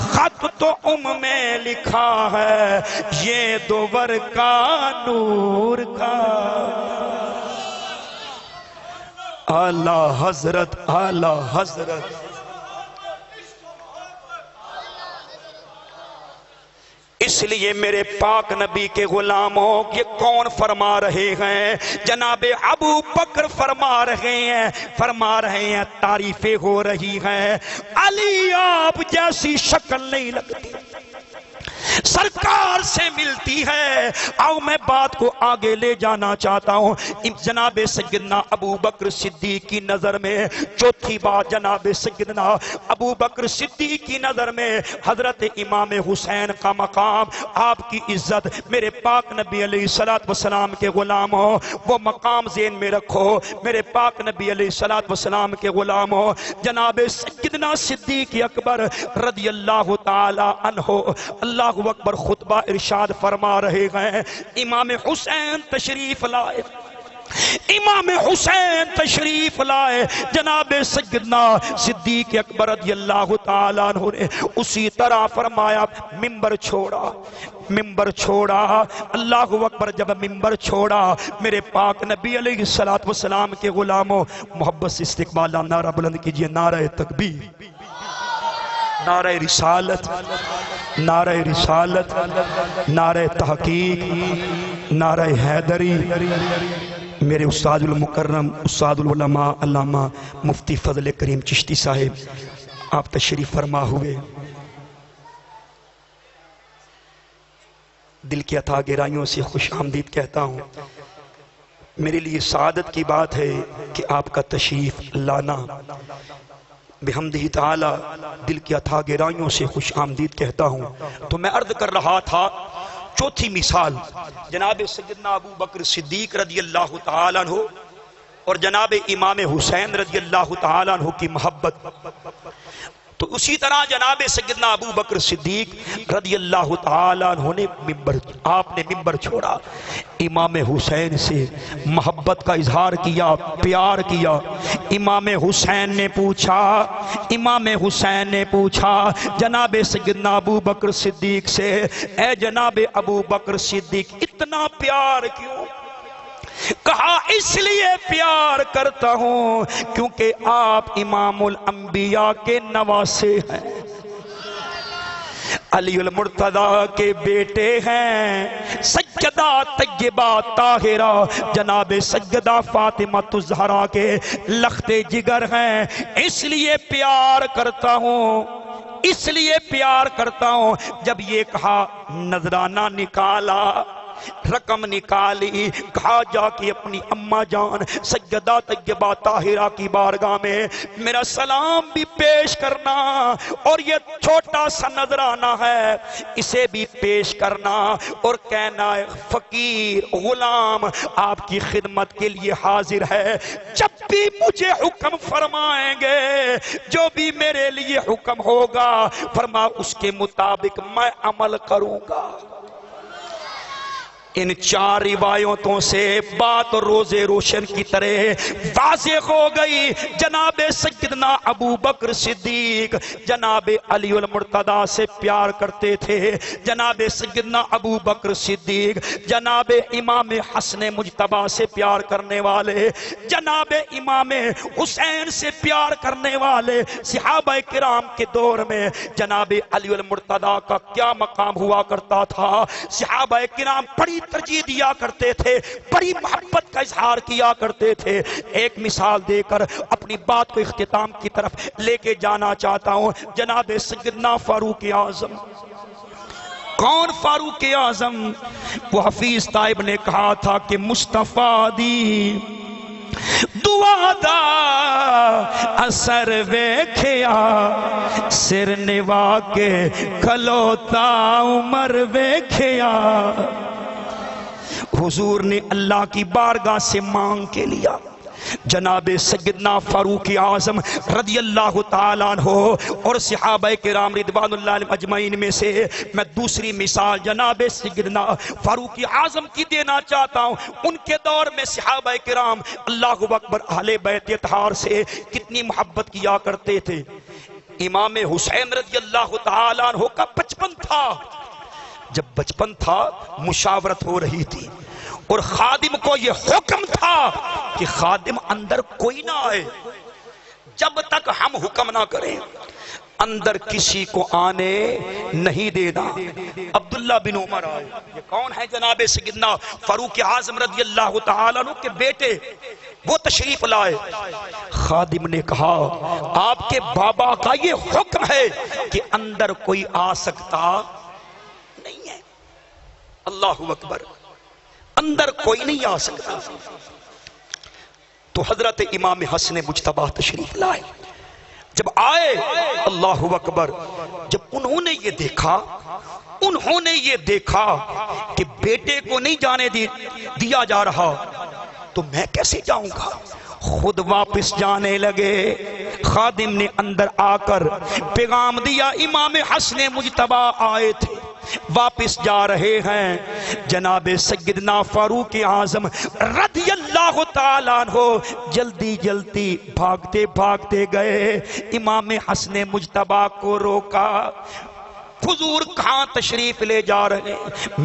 خط تو میں لکھا ہے یہ دوبر کا نور کا. اعلی حضرت، اعلی حضرت. اس لیے میرے پاک نبی کے غلاموں یہ کون فرما رہے ہیں؟ جناب ابو بکر فرما رہے ہیں تعریفیں ہو رہی ہیں. علی آپ جیسی شکل نہیں لگتی، سرکار سرکار سے ملتی ہے۔ آؤ میں بات کو آگے لے جانا چاہتا ہوں۔ جناب سیدنا ابو بکر صدیق کی نظر میں چوتھی بات، جناب سیدنا ابو بکر صدیق کی نظر میں حضرت امام حسین کا مقام، آپ کی عزت، میرے پاک نبی علیہ السلام کے غلاموں، وہ مقام ذہن میں رکھو، میرے پاک نبی علیہ السلام کے غلاموں، جناب سیدنا صدیق اکبر رضی اللہ تعالی عنہ اللہ اکبر خطبہ ارشاد فرما رہے ہیں۔ امام حسین تشریف لائے، امام حسین تشریف لائے، جناب سیدنا صدیق اکبر رضی اللہ تعالیٰ عنہ نے اسی طرح فرمایا، منبر چھوڑا، منبر چھوڑا، اللہ اکبر، جب منبر چھوڑا میرے پاک نبی علیہ السلام کے غلاموں، محبت سے استقبال، نعرہ بلند کیجئے، نعرہ تکبیر، نعرہ رسالت، نعرہ رسالت، نعرہ تحقیق، نعرہ حیدری۔ میرے استاد المکرم، استاد العلماء، علامہ مفتی فضل کریم چشتی صاحب، آپ تشریف فرما ہوئے، دل کی عطا گہرائیوں سے خوش آمدید کہتا ہوں۔ میرے لیے سعادت کی بات ہے کہ آپ کا تشریف لانا، بحمدہ تعالی دل کی عطا گہرائیوں سے خوش آمدید کہتا ہوں۔ تو میں عرض کر رہا تھا، چوتھی مثال جناب سیدنا ابو بکر صدیق رضی اللہ تعالیٰ عنہ اور جناب امام حسین رضی اللہ تعالیٰ عنہ کی محبت، تو اسی طرح جناب سیدنا ابو بکر صدیق رضی اللہ تعالیٰ عنہ نے آپ نے منبر چھوڑا، امام حسین سے محبت کا اظہار کیا، پیار کیا۔ امام حسین نے پوچھا، امام حسین نے پوچھا جناب سیدنا ابو بکر صدیق سے، اے جناب ابو بکر صدیق اتنا پیار کیوں؟ کہا اس لیے پیار کرتا ہوں کیونکہ آپ امام الانبیاء کے نواسے ہیں، علی المرتضیٰ کے بیٹے ہیں، سیدہ طیبہ طاہرہ جناب سیدہ فاطمہ الزہرا کے لخت جگر ہیں، اس لیے پیار کرتا ہوں، اس لیے پیار کرتا ہوں۔ جب یہ کہا نذرانہ نکالا، رقم نکالی، کہا جا کے اپنی اماں جان سیدہ طیبہ طاہرہ کی بارگاہ میں میرا سلام بھی پیش کرنا، اور یہ چھوٹا سا نذرانہ ہے اسے بھی پیش کرنا، اور کہنا فقیر غلام آپ کی خدمت کے لیے حاضر ہے، جب بھی مجھے حکم فرمائیں گے، جو بھی میرے لیے حکم ہوگا فرما اس کے مطابق میں عمل کروں گا۔ ان چار روایتوں سے بات روزے روشن کی طرح واضح ہو گئی۔ جناب سیدنا ابو بکر صدیق جناب علی المرتضیٰ سے پیار کرتے تھے، جناب سیدنا ابو بکر صدیق جناب امام حسن مجتبیٰ سے پیار کرنے والے، جناب امام حسین سے پیار کرنے والے، صحابہ کرام کے دور میں جناب علی المرتضیٰ کا کیا مقام ہوا کرتا تھا، صحابہ کرام بڑی ترجیح دیا کرتے تھے، بڑی محبت کا اظہار کیا کرتے تھے۔ ایک مثال دے کر اپنی بات کو اختتام کی طرف لے کے جانا چاہتا ہوں۔ جناب سیدنا فاروق اعظم، کون فاروق اعظم؟ وہ حفیظ طائب نے کہا تھا کہ مصطفیٰ دی دعا دا اثر ویکھیا، سر نوا کے کھلوتا عمر ویکھیا۔ حضور نے اللہ کی بارگاہ سے مانگ کے لیا، جناب سیدنا فاروق اعظم رضی اللہ تعالیٰ عنہ اور صحابہ کرام رضوان اللہ علیہم اجمعین میں سے میں دوسری مثال جناب سیدنا فاروق اعظم کی دینا چاہتا ہوں۔ ان کے دور میں صحابہ کرام اللہ اکبر اہل بیت اطہار سے کتنی محبت کیا کرتے تھے۔ امام حسین رضی اللہ تعالیٰ عنہ کا بچپن تھا، جب بچپن تھا مشاورت ہو رہی تھی، اور خادم کو یہ حکم تھا کہ خادم اندر کوئی نہ آئے جب تک ہم حکم نہ کریں، اندر کسی کو آنے نہیں دینا۔ عبداللہ بن عمر آئے، یہ کون ہے؟ جناب سیدنا فاروق اعظم رضی اللہ تعالیٰ عنہ کے بیٹے، وہ تشریف لائے۔ خادم نے کہا آپ کے بابا کا یہ حکم ہے کہ اندر کوئی آ سکتا نہیں ہے۔ اللہ اکبر، اندر کوئی نہیں آ سکتا۔ تو حضرت امام حسن مجتبی تشریف لائے، جب آئے اللہ اکبر، جب انہوں نے یہ دیکھا کہ بیٹے کو نہیں جانے دیا جا رہا تو میں کیسے جاؤں گا، خود واپس جانے لگے۔ خادم نے اندر آ کر پیغام دیا، امام حسن مجتبی آئے تھے، واپس جا رہے ہیں۔ جناب سیدنا فاروق اعظم رضی اللہ تعالیٰ عنہ جلدی جلدی بھاگتے بھاگتے گئے، امام حسن مجتبی کو روکا۔ حضور کہاں تشریف لے جا رہے ہیں؟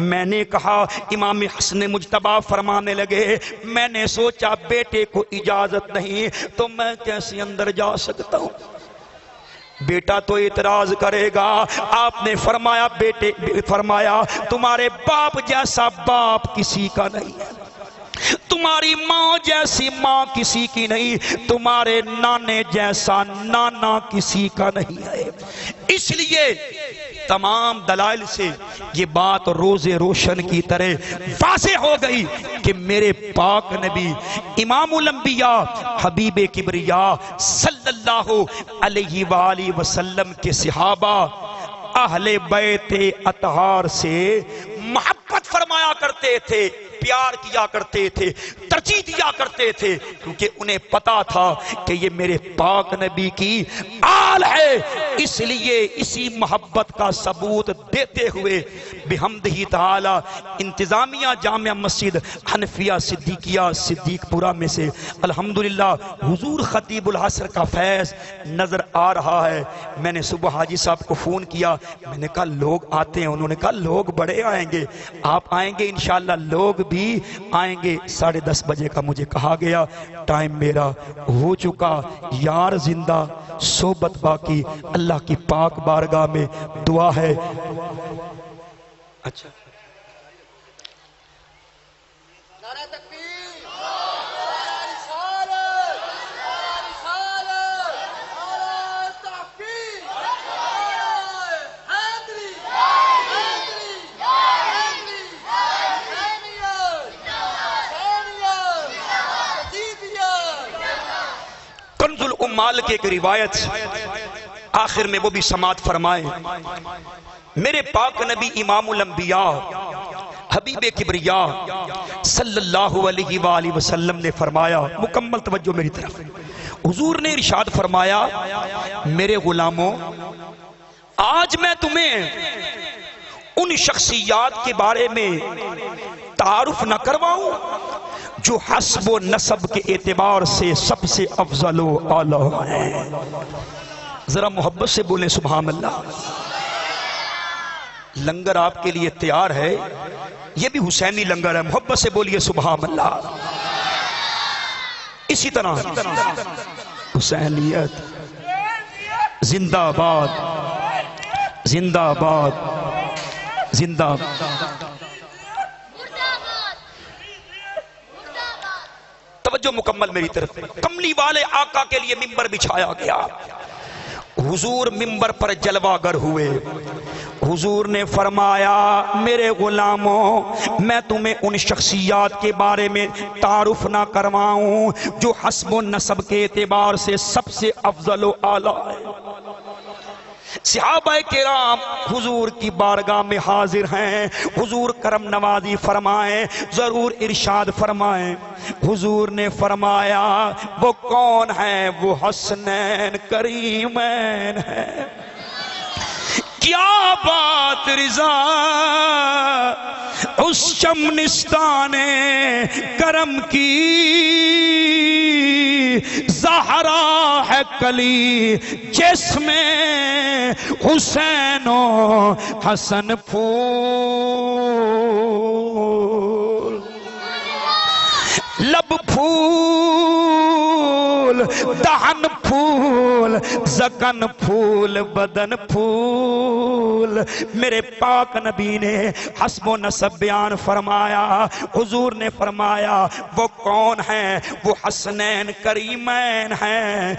میں نے کہا، امام حسن مجتبی فرمانے لگے، میں نے سوچا بیٹے کو اجازت نہیں تو میں کیسے اندر جا سکتا ہوں، بیٹا تو اعتراض کرے گا۔ آپ نے فرمایا تمہارے باپ جیسا باپ کسی کا نہیں ہے، تمہاری ماں جیسی ماں کسی کی نہیں، تمہارے نانے جیسا نانا کسی کا نہیں ہے۔ اس لیے تمام دلائل سے یہ بات روز روشن کی طرح واضح ہو گئی کہ میرے پاک نبی امام الانبیاء حبیب کبریاء صلی اللہ علیہ وآلہ وسلم کے صحابہ اہل بیت اطہار سے محبت فرمایا کرتے تھے، پیار کیا کرتے تھے، ترجیح دیا کرتے تھے، کیونکہ انہیں پتا تھا کہ یہ میرے پاک نبی کی آل ہے۔ اس لیے اسی محبت کا ثبوت دیتے ہوئے بحمدہ تعالی انتظامیہ جامع مسجد حنفیہ صدیقیہ صدیق پورہ میں سے الحمدللہ حضور خطیب العصر کا فیض نظر آ رہا ہے۔ میں نے صبح حاجی صاحب کو فون کیا، میں نے کہا لوگ آتے ہیں، انہوں نے کہا لوگ بڑے آئیں گے، آپ آئیں گے انشاءاللہ، لوگ بھی آئیں گے۔ 10:30 بجے کا مجھے کہا گیا، ٹائم میرا ہو چکا، یار زندہ صحبت باقی، اللہ کی پاک بارگاہ میں دعا ہے۔ اچھا کنز الامال کی ایک روایت آخر میں وہ بھی سماعت فرمائے۔ میرے پاک نبی امام الانبیاء حبیب کبریاء صلی اللہ علیہ وآلہ وسلم نے فرمایا، مکمل توجہ میری طرف، حضور نے ارشاد فرمایا، میرے غلاموں آج میں تمہیں ان شخصیات کے بارے میں تعارف نہ کرواؤں جو حسب و نسب کے اعتبار سے سب سے افضل و اعلیٰ ہیں۔ ذرا محبت سے بولیں سبحان اللہ۔ لنگر آپ کے لیے تیار ہے، یہ بھی حسینی لنگر ہے، محبت سے بولیے سبحان اللہ۔ اسی طرح حسینیت زندہ باد، زندہ باد، زندہ باد۔ توجہ مکمل میری طرف، کملی والے آقا کے لیے ممبر بچھایا گیا، حضور ممبر پر جلوہ گر ہوئے۔ حضور نے فرمایا، میرے غلاموں میں تمہیں ان شخصیات کے بارے میں تعارف نہ کرواؤں جو حسب و نسب کے اعتبار سے سب سے افضل و اعلیٰ ہے۔ صحابہ کرام حضور کی بارگاہ میں حاضر ہیں، حضور کرم نوازی فرمائیں، ضرور ارشاد فرمائیں۔ حضور نے فرمایا، وہ کون ہے؟ وہ حسنین کریمین ہے۔ کیا بات رضا اس شمنستان کرم کی، زہرا ہے کلی جس میں حسین و حسن پھول، لب پھول، دہن پھول، زکن پھول، بدن پھول۔ رسول میرے پاک نبی نے حسب و نسب بیان فرمایا. حضور نے فرمایا وہ کون ہیں؟ وہ حسنین کریمین ہیں.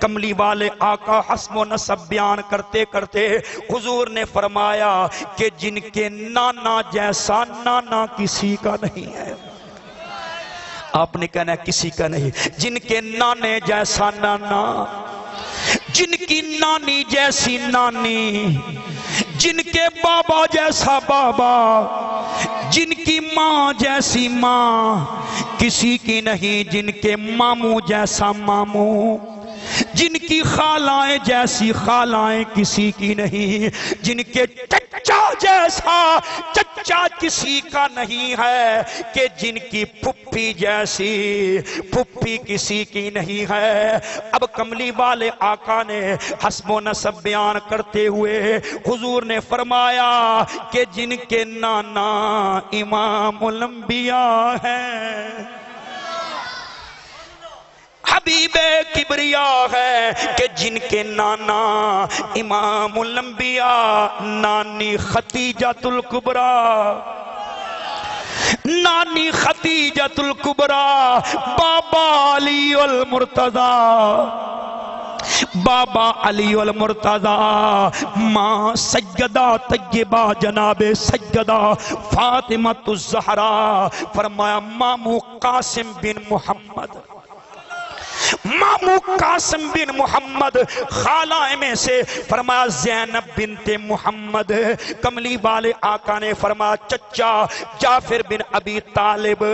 کملی والے آقا حسب و نسب بیان کرتے کرتے حضور نے فرمایا کہ جن کے نانا جیسا نانا کسی کا نہیں ہے. آپ نے کہنا کسی کا نہیں. جن کے نانے جیسا نانا، جن کی نانی جیسی نانی، جن کے بابا جیسا بابا، جن کی ماں جیسی ماں کسی کی نہیں. جن کے ماموں جیسا ماموں، جن کی خالائیں جیسی خالائیں کسی کی نہیں. جن کے چچا جیسا چچا کسی کا نہیں ہے کہ جن کی پھپھی جیسی پھپھی کسی کی نہیں ہے. اب کملی والے آقا نے حسب و نسب بیان کرتے ہوئے حضور نے فرمایا کہ جن کے نانا امام الانبیاء ہیں، حبیب کبریا ہے، کہ جن کے نانا امام الانبیاء نانی خدیجۃ الکبریٰ، نانی خدیجۃ الکبریٰ، بابا علی المرتضیٰ، بابا علی المرتضیٰ، ماں سیدہ طیبہ جناب سیدہ فاطمہ الزہرا. فرمایا ماموں قاسم بن محمد، ماموں قاسم بن محمد. خالہ میں سے فرمایا زینب بنت محمد. کملی والے آقا نے فرمایا چچا جعفر بن ابی طالب،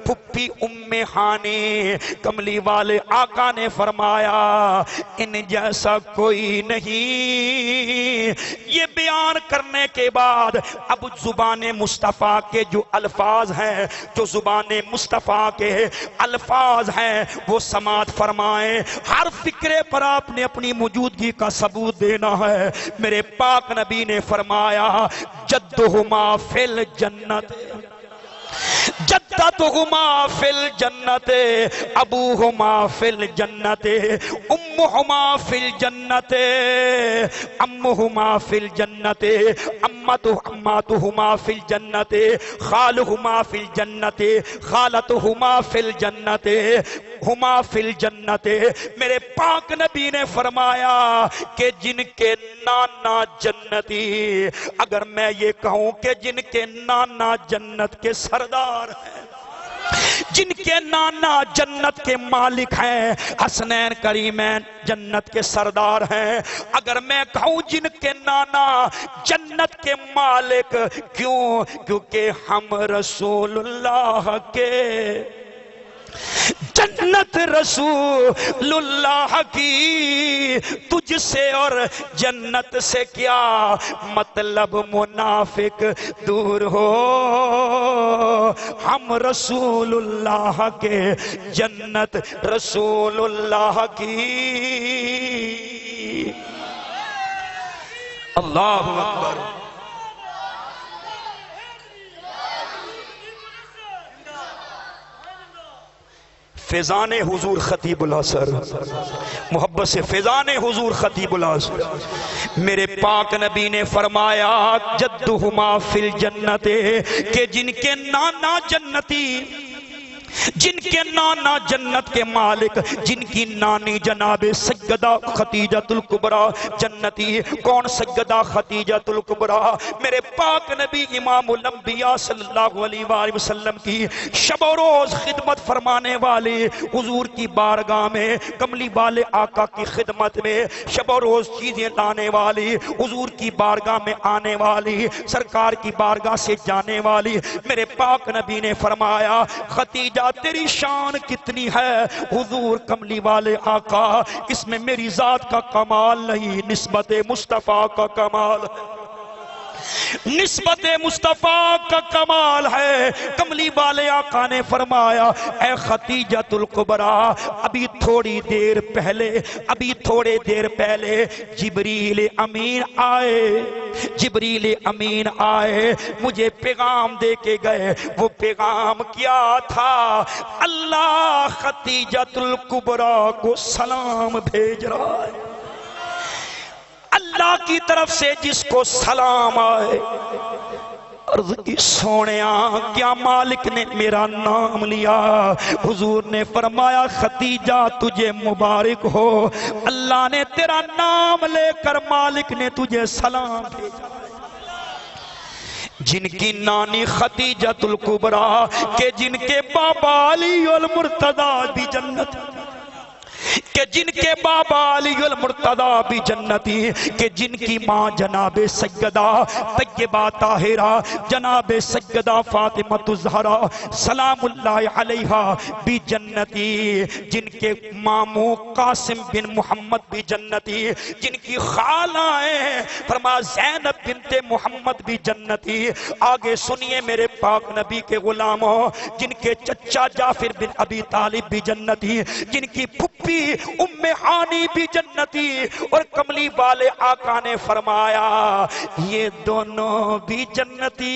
پھپھی ام ہانی. کملی والے آقا نے فرمایا ان جیسا کوئی نہیں. یہ بیان کرنے کے بعد اب زبان مصطفیٰ کے جو الفاظ ہیں، جو زبان مصطفیٰ کے الفاظ ہیں وہ سماعت فرمائیں. ہر فکرے پر آپ نے اپنی موجودگی کا ثبوت دینا ہے. میرے پاک نبی نے فرمایا جدہما فی الجنت، جدتہما فی الجنت، ابوہما فی الجنت، امہما فی الجنت، امہما فی الجنت، اماتہما فی الجنت، خالہما فی الجنت، خالتہما فی الجنت، ہما فی الجنت. میرے پاک نبی نے فرمایا کہ جن کے نانا جنتی، اگر میں یہ کہوں کہ جن کے نانا جنت کے سردار ہیں، جن کے نانا جنت کے مالک ہیں، حسنین کریمین جنت کے سردار ہیں، اگر میں کہوں جن کے نانا جنت کے مالک، کیوں؟ کیونکہ ہم رسول اللہ کے جنت رسول اللہ کی، تجھ سے اور جنت سے کیا مطلب منافق دور ہو، ہم رسول اللہ کے جنت رسول اللہ کی. اللہ اکبر. فیضان حضور خطیب العصر، محبت سے فیضان حضور خطیب العصر. میرے پاک نبی نے فرمایا جدہما فی الجنت، کہ جن کے نانا جنتی، جن کے نانا جنت کے مالک، جن کی نانی جناب سیدہ خدیجۃ الکبریٰ جنتی. کون سیدہ خدیجۃ الکبریٰ؟ میرے پاک نبی امام الانبیاء صلی اللہ علیہ وآلہ وسلم کی شب و روز خدمت فرمانے والے، حضور کی بارگاہ میں کملی والے آقا کی خدمت میں شب و روز چیزیں لانے والی، حضور کی بارگاہ میں آنے والی، سرکار کی بارگاہ سے جانے والی. میرے پاک نبی نے فرمایا خدیجہ تیری شان کتنی ہے؟ حضور کملی والے آقا اس میں میری ذات کا کمال نہیں، نسبت مصطفیٰ کا کمال ہے، نسبت مصطفیٰ کا کمال ہے. کملی والے آقا نے فرمایا اے خدیجۃ الکبریٰ، ابھی تھوڑی دیر پہلے جبریل امین آئے، جبریل امین آئے، مجھے پیغام دے کے گئے. وہ پیغام کیا تھا؟ اللہ خدیجۃ الکبریٰ کو سلام بھیج رہا ہے، اللہ اللہ کی طرف سے جس کو سلام آئے، عرض کی سونیا کیا مالک نے میرا نام لیا؟ حضور نے فرمایا خدیجہ تجھے مبارک ہو، اللہ نے تیرا نام لے کر مالک نے تجھے سلام بھیجا۔ جن کی نانی خدیجۃ الکبریٰ کہ جن کے بابا علی المرتضیٰ بھی جنت، کہ جن کے بابا علی المرتضیٰ بھی جنتی، کہ جن کی ماں جناب سیدہ طیبہ طاہرہ جناب سیدہ فاطمۃ الزہرا سلام اللہ علیہا بھی جنتی، جن کے ماموں قاسم بن محمد بھی جنتی، جن کی خالائیں فرمایا زینب بنت محمد بھی جنتی۔ آگے سنیے میرے پاک نبی کے غلاموں، جن کے چچا جعفر بن ابی طالب بھی جنتی، جن کی پھپھی ام ہانی بھی جنتی، اور کملی والے آقا نے فرمایا یہ دونوں بھی جنتی۔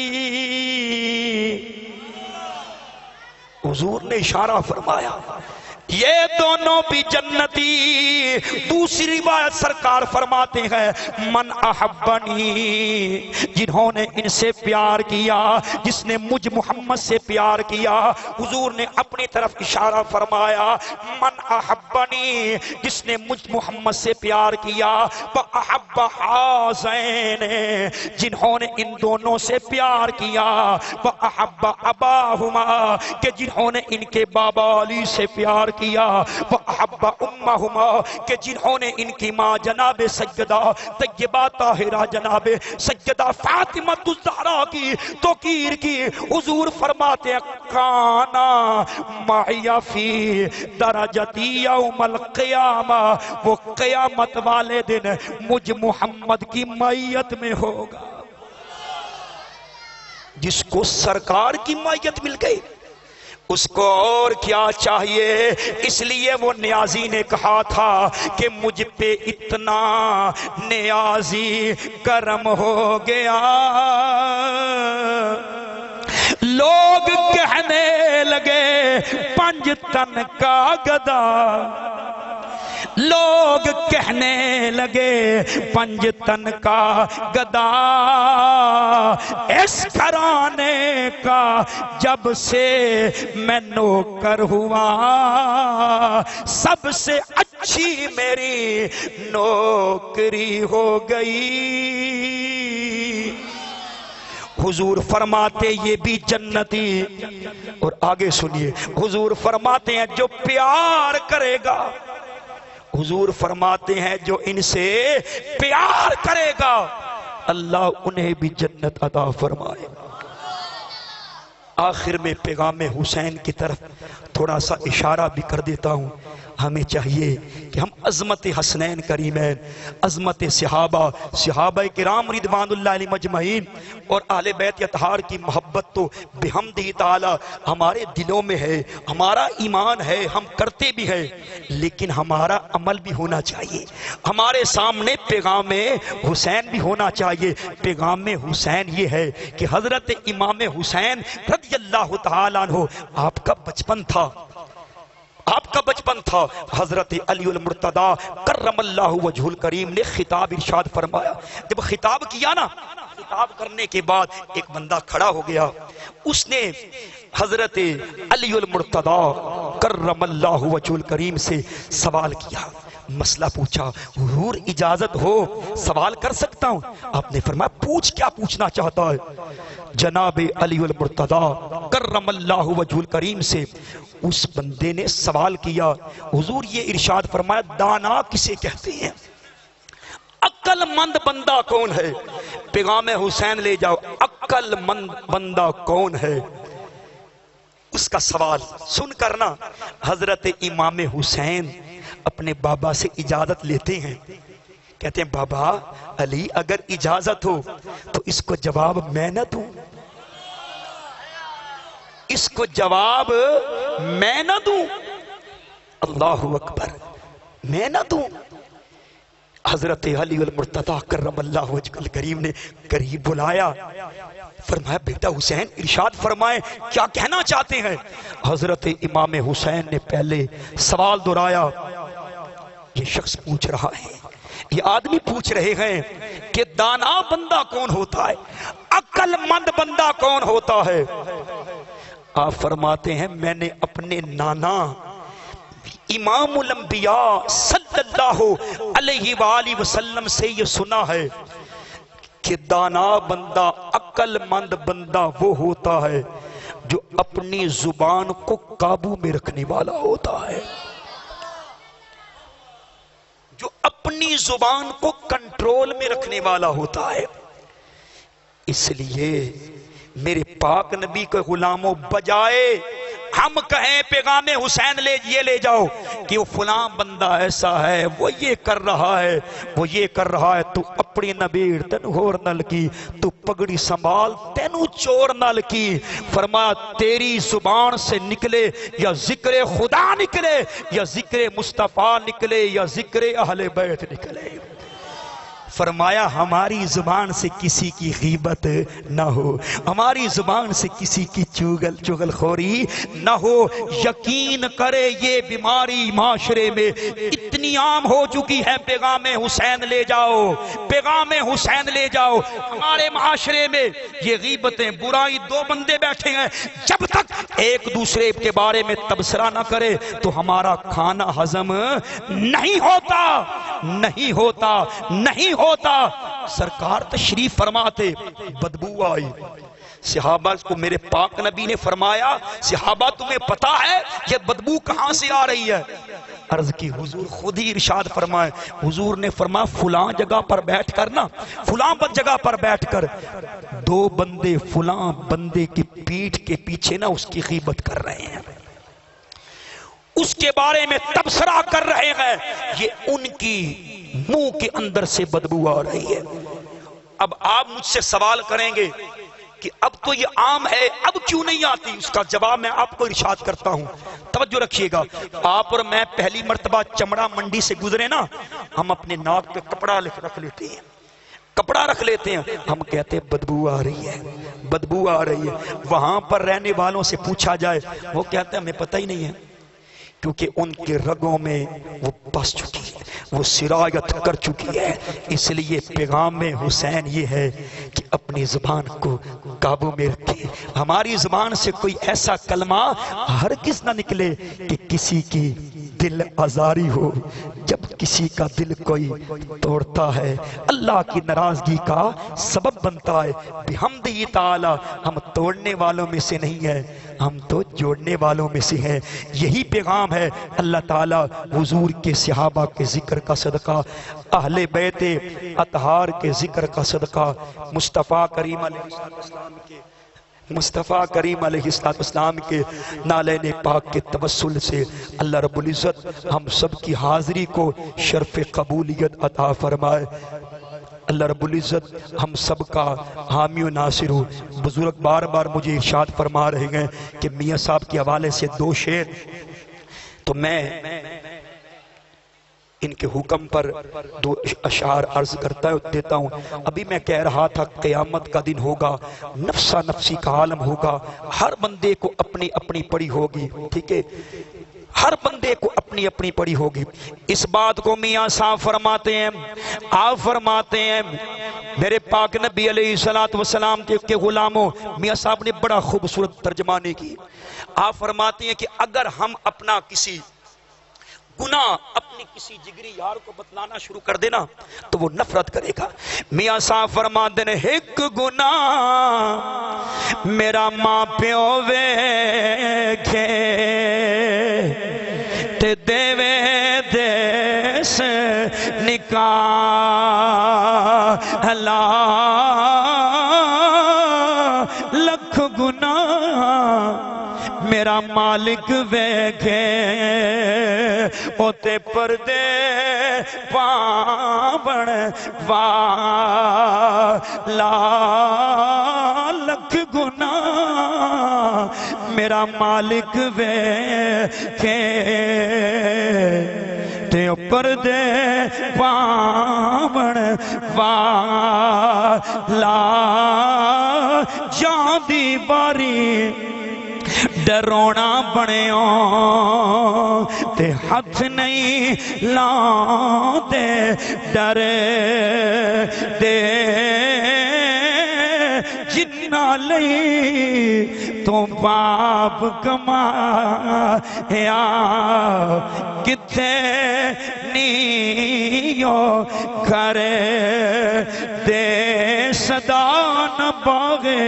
حضور نے اشارہ فرمایا یہ دونوں بھی جنتی۔ دوسری روایت سرکار فرماتے ہیں من احبنی، جنہوں نے ان سے پیار کیا، جس نے مجھ محمد سے پیار کیا، حضور نے اپنی طرف اشارہ فرمایا من احبنی، جس نے مجھ محمد سے پیار کیا، فاحب ہذین، جنہوں نے ان دونوں سے پیار کیا، فاحب اباہما، کہ جنہوں نے ان کے بابا علی سے پیار کیا، وَأَحَبَّ أُمَّهُمَا، کہ جنہوں نے ان کی ماں جناب سیدہ طیبہ طاہرہ جناب سیدہ فاطمۃ الزہرا کی توقیر کی۔ حضور فرماتے ہیں کانا معی فی درجتی یوم القیامہ، وہ قیامت والے دن مجھ محمد کی معیت میں ہوگا۔ جس کو سرکار کی معیت مل گئی اس کو اور کیا چاہیے؟ اس لیے وہ نیازی نے کہا تھا کہ مجھ پہ اتنا نیازی کرم ہو گیا، لوگ کہنے لگے 5 تن کا گدا، لوگ کہنے لگے 5 تن کا گدا، اس گھرانے کا جب سے میں نوکر ہوا، سب سے اچھی میری نوکری ہو گئی۔ حضور فرماتے یہ بھی جنتی، اور آگے سنیے حضور فرماتے ہیں جو پیار کرے گا، حضور فرماتے ہیں جو ان سے پیار کرے گا اللہ انہیں بھی جنت عطا فرمائے گا۔ آخر میں پیغام حسین کی طرف تھوڑا سا اشارہ بھی کر دیتا ہوں۔ ہمیں چاہیے کہ ہم عظمت حسنین کریمین، عظمت صحابہ کرام رضوان اللہ علیہ مجمعین اور اہل بیت اطہار کی محبت تو بحمدہ تعالی ہمارے دلوں میں ہے، ہمارا ایمان ہے، ہم کرتے بھی ہیں، لیکن ہمارا عمل بھی ہونا چاہیے۔ ہمارے سامنے پیغام حسین بھی ہونا چاہیے۔ پیغام حسین یہ ہے کہ حضرت امام حسین رضی اللہ تعالیٰ عنہ آپ کا بچپن تھا، آپ کا بچپن تھا۔ حضرت علی المرتضیٰ کرم اللہ وجہ الکریم نے خطاب ارشاد فرمایا۔ جب خطاب کیا نا، خطاب کرنے کے بعد ایک بندہ کھڑا ہو گیا، اس نے حضرت علی المرتضیٰ کرم اللہ وجہ الکریم سے سوال کیا، مسئلہ پوچھا۔ حضور اجازت ہو سوال کر سکتا ہوں؟ آپ نے فرمایا پوچھ، کیا پوچھنا چاہتا ہے؟ جناب علی المرتضیٰ کرم اللہ وجہ الکریم سے اس بندے نے سوال کیا۔ حضور یہ ارشاد فرمایا دانا کسے کہتے ہیں؟ عقل مند بندہ کون ہے؟ پیغام حسین لے جاؤ، عقل مند بندہ کون ہے؟ اس کا سوال سن کرنا حضرت امام حسین اپنے بابا سے اجازت لیتے ہیں، کہتے ہیں بابا علی اگر اجازت ہو تو اس کو جواب میں نہ دوں، اس کو جواب میں نہ دوں؟ اللہ اکبر، میں نہ دوں؟ حضرت علی المرتضیٰ کرم اللہ وجہ الکریم نے قریب بلایا، فرمایا بیٹا حسین ارشاد فرمائیں کیا کہنا چاہتے ہیں؟ حضرت امام حسین نے پہلے سوال دہرایا، یہ شخص پوچھ رہا ہے یہ آدمی پوچھ رہے ہیں کہ دانا بندہ کون ہوتا ہے، عقل مند بندہ کون ہوتا ہے؟ آپ فرماتے ہیں میں نے اپنے نانا امام الانبیاء صلی اللہ علیہ وآلہ وسلم سے یہ سنا ہے کہ دانا بندہ، عقل مند بندہ وہ ہوتا ہے جو اپنی زبان کو قابو میں رکھنے والا ہوتا ہے، جو اپنی زبان کو کنٹرول میں رکھنے والا ہوتا ہے۔ اس لیے میرے پاک نبی کے غلاموں، بجائے ہم کہیں پیغام حسین یہ لے جاؤ کہ وہ فلاں بندہ ایسا ہے، وہ یہ کر رہا ہے، وہ یہ کر رہا ہے، تو اپنی نبیر تینو ہور نہ لگی، تو پگڑی سنبھال تینو چور نہ لگی۔ فرمایا تیری زبان سے نکلے یا ذکر خدا نکلے یا ذکر مصطفیٰ نکلے یا ذکر اہل بیت نکلے۔ فرمایا ہماری زبان سے کسی کی غیبت نہ ہو، ہماری زبان سے کسی کی چغل خوری نہ ہو۔ یقین کرے یہ بیماری معاشرے میں اتنی عام ہو چکی ہے، پیغام حسین لے جاؤ، پیغام حسین لے جاؤ۔ ہمارے معاشرے میں یہ غیبتیں، برائی، دو بندے بیٹھے ہیں، جب تک ایک دوسرے کے بارے میں تبصرہ نہ کرے تو ہمارا کھانا ہضم نہیں ہوتا، نہیں ہوتا، نہیں ہوتا۔ سرکار تشریف فرماتے، بدبو آئی، صحابہ کو میرے پاک نبی نے فرمایا صحابہ تمہیں پتا ہے یہ بدبو کہاں سے آ رہی ہے؟ عرض کی حضور خود ہی ارشاد فرمائے۔ حضور نے فرمایا فلاں جگہ پر بیٹھ کر نا، فلاں جگہ پر بیٹھ کر دو بندے فلاں بندے کی پیٹھ کے پیچھے نا اس کی غیبت کر رہے ہیں، اس کے بارے میں تبصرہ کر رہے ہیں، یہ ان کی منہ کے اندر سے بدبو آ رہی ہے۔ اب آپ مجھ سے سوال کریں گے کہ اب تو یہ عام ہے، اب کیوں نہیں آتی؟ اس کا جواب میں آپ کو ارشاد کرتا ہوں، توجہ رکھیے گا۔ آپ اور میں پہلی مرتبہ چمڑا منڈی سے گزرے نا، ہم اپنے ناک پہ کپڑا رکھ لیتے ہیں، کپڑا رکھ لیتے ہیں، ہم کہتے ہیں بدبو آ رہی ہے، بدبو آ رہی ہے۔ وہاں پر رہنے والوں سے پوچھا جائے، وہ کہتے ہیں ہمیں پتہ ہی نہیں ہے، کیونکہ ان کے رگوں میں وہ بس چکی ہے، وہ سرایت کر چکی ہے۔ اس لیے پیغام حسین یہ ہے کہ اپنی زبان کو قابو میں رکھیں۔ ہماری زبان سے کوئی ایسا کلمہ ہرگز نہ نکلے کہ کسی کی دل آزاری ہو۔ جب کسی کا دل کوئی توڑتا ہے، اللہ کی ناراضگی کا سبب بنتا ہے، بحمدہ تعالی ہم توڑنے والوں میں سے نہیں ہیں، ہم تو جوڑنے والوں میں سے ہیں۔ یہی پیغام ہے اللہ تعالیٰ حضور کے صحابہ کے ذکر کا صدقہ، اہل بیت اطہار کے ذکر کا صدقہ، مصطفیٰ کریم علیہ السلام کے نالین پاک کے توسل سے اللہ رب العزت ہم سب کی حاضری کو شرف قبولیت عطا فرمائے۔ اللہ رب العزت ہم سب کا حامی و ناصر ہو۔ بزرگ بار بار مجھے ارشاد فرما رہے ہیں کہ میاں صاحب کے حوالے سے دو شعر، تو میں ان کے حکم پر دو اشعار عرض کرتا دیتا ہوں۔ ابھی میں کہہ رہا تھا قیامت کا دن ہوگا، نفسا نفسی کا عالم ہوگا، ہر بندے کو اپنی اپنی پڑی ہوگی، ٹھیک ہے، ہر بندے کو اپنی اپنی پڑی ہوگی۔ اس بات کو میاں صاحب فرماتے ہیں، آپ فرماتے ہیں میرے پاک نبی علیہ السلام کے غلاموں، میاں صاحب نے بڑا خوبصورت ترجمانی کی۔ آپ فرماتے ہیں کہ اگر ہم اپنا کسی گناہ اپنی کسی جگری یار کو بتلانا شروع کر دینا تو وہ نفرت کرے گا۔ میاں صاحب فرماتے ہیں ایک گناہ میرا ماں پیو ویکھے تے دیوے دیس نکاح لکھ گناہ میرا مالک ویکھے اوتے پردے پاون والا لکھ گناہ میرا مالک ویکھے تے پردے پاون والا جان دی باری ڈرونا بنیو تے حد ہاتھ نہیں لاندے ڈرے دے جنہ لئی تو باپ کمایا کتے نیو کرے دے صدا نہ باغے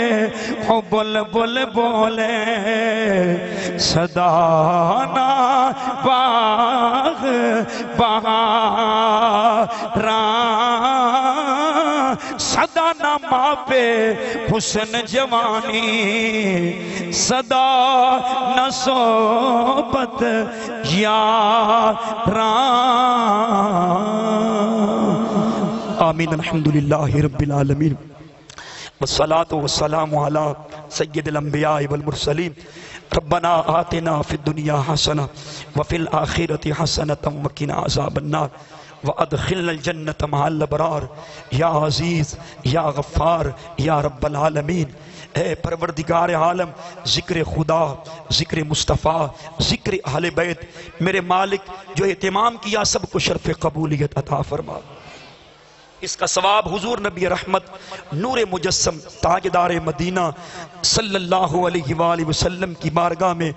او بلبل بولے صدا نہ باغ بہاران صدا نہ ماپے حسن جوانی صدا نہ صحبت یاران آمین الحمدللہ رب العالمین والصلاة والسلام علی سید الانبیاء والمرسلین ربنا آتنا فی الدنیا حسنہ وفی الآخرۃ حسنۃ وقنا عذاب النار وادخلنا الجنۃ مع الابرار یا عزیز یا غفار یا رب العالمین اے پروردگار عالم ذکر خدا ذکر مصطفیٰ ذکر اہل بیت میرے مالک جو اہتمام کیا سب کو شرف قبولیت عطا فرما اس کا ثواب حضور نبی رحمت نور مجسم تاجدار مدینہ صلی اللہ علیہ وآلہ وسلم کی بارگاہ میں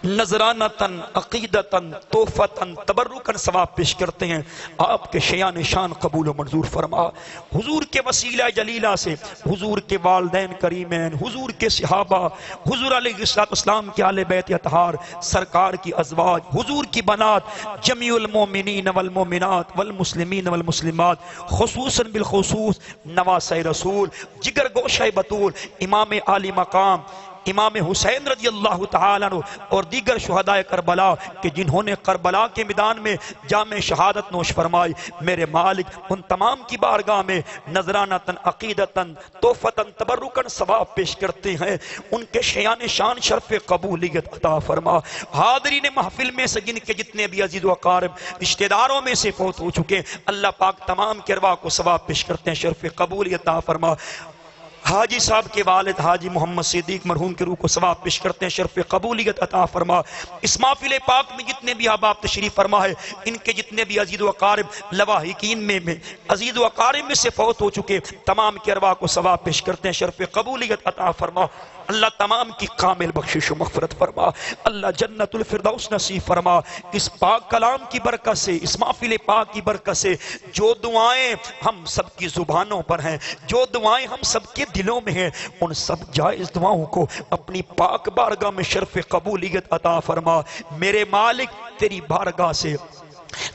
نذرانتاً عقیدتاً توفتاً تبرکاً ثواب پیش کرتے ہیں آپ کے شیان شان قبول و منظور فرما حضور کے وسیلہ جلیلہ سے حضور کے والدین کریمین حضور کے صحابہ حضور علیہ السلام کے آل بیت اطہار سرکار کی ازواج حضور کی بنات جمیع المومنین والمومنات والمسلمین والمسلمات خصوصاً بالخصوص نواسہ رسول جگر گوشہ بطول امام عالی مقام امام حسین رضی اللہ تعالیٰ عنہ اور دیگر شہداء کربلا کہ جنہوں نے کربلا کے میدان میں جام شہادت نوش فرمائی میرے مالک ان تمام کی بارگاہ میں نذرانتاً عقیدتاً توفتاً تبرکاً ثواب پیش کرتے ہیں ان کے شیان شان شرف قبولیت عطا فرما حاضرین محفل میں سے جن کے جتنے بھی عزیز و اقارب رشتہ داروں میں سے فوت ہو چکے اللہ پاک تمام کے ارواح کو ثواب پیش کرتے ہیں شرف قبولیت عطا فرما حاجی صاحب کے والد حاجی محمد صدیق مرحوم کے روح کو ثواب پیش کرتے ہیں شرف قبولیت عطا فرما اس محفل پاک میں جتنے بھی احباب تشریف فرما ہے ان کے جتنے بھی عزیز و اقارب لواحقین میں عزیز و اقارب میں سے فوت ہو چکے تمام کے ارواح کو ثواب پیش کرتے ہیں شرف قبولیت عطا فرما اللہ تمام کی کامل بخشش و مغفرت فرما اللہ جنت الفردوس نصیب فرما اس پاک کلام کی برکت سے اس محفل پاک کی برکت سے جو دعائیں ہم سب کی زبانوں پر ہیں جو دعائیں ہم سب کے دلوں میں ہیں ان سب جائز دعاؤں کو اپنی پاک بارگاہ میں شرف قبولیت عطا فرما میرے مالک تیری بارگاہ سے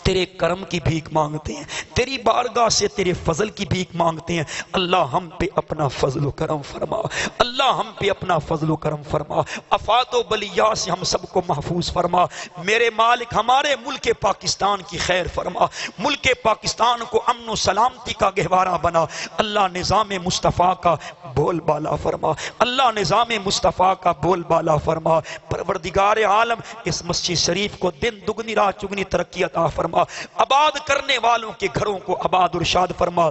تیرے کرم کی بھیک مانگتے ہیں تیری بارگاہ سے تیرے فضل کی بھیک مانگتے ہیں اللہ ہم پہ اپنا فضل و کرم فرما اللہ ہم پہ اپنا فضل و کرم فرما آفات و بلیات سے ہم سب کو محفوظ فرما میرے مالک ہمارے ملک پاکستان کی خیر فرما ملک پاکستان کو امن و سلامتی کا گہوارہ بنا اللہ نظام مصطفیٰ کا بول بالا فرما اللہ نظام مصطفیٰ کا بول بالا فرما پروردگار عالم اس مسجد شریف کو دن دگنی رات چگنی ترقی عطا فرما آباد کرنے والوں کے گھروں کو آباد ارشاد فرما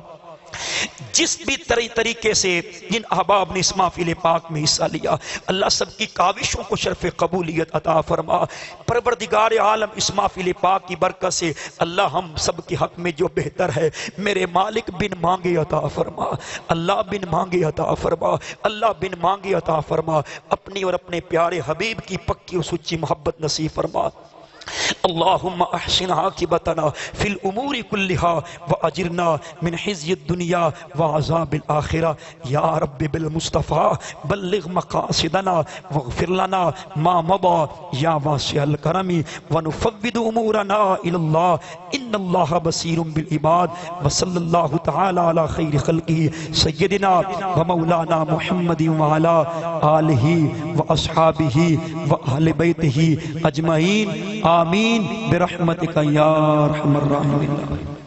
جس بھی طریقے سے جن احباب نے اس محفل پاک میں حصہ لیا اللہ سب کی کاوشوں کو شرف قبولیت عطا فرما پروردگار عالم اس محفل پاک کی برکت سے اللہ ہم سب کے حق میں جو بہتر ہے میرے مالک بن مانگے عطا فرما اللہ بن مانگے عطا فرما اللہ بن مانگے عطا فرما اپنی اور اپنے پیارے حبیب کی پکی و سچی محبت نصیب فرما اللہم احسن عاقبتنا فی الامور کلہا واجرنا من خزی الدنیا وعذاب الاخرہ یا رب بالمصطفیٰ بلغ مقاصدنا واغفر لنا ما مضى یا واسع الکرم ونفوض امورنا الاللہ ان اللہ بصیر بالعباد وصلی اللہ تعالی علی خیر خلقہ سیدنا ومولانا محمد وعلی آلہ واصحابہ واہل بیتہ اجمعین آمین برحمتک یا ارحم الراحمین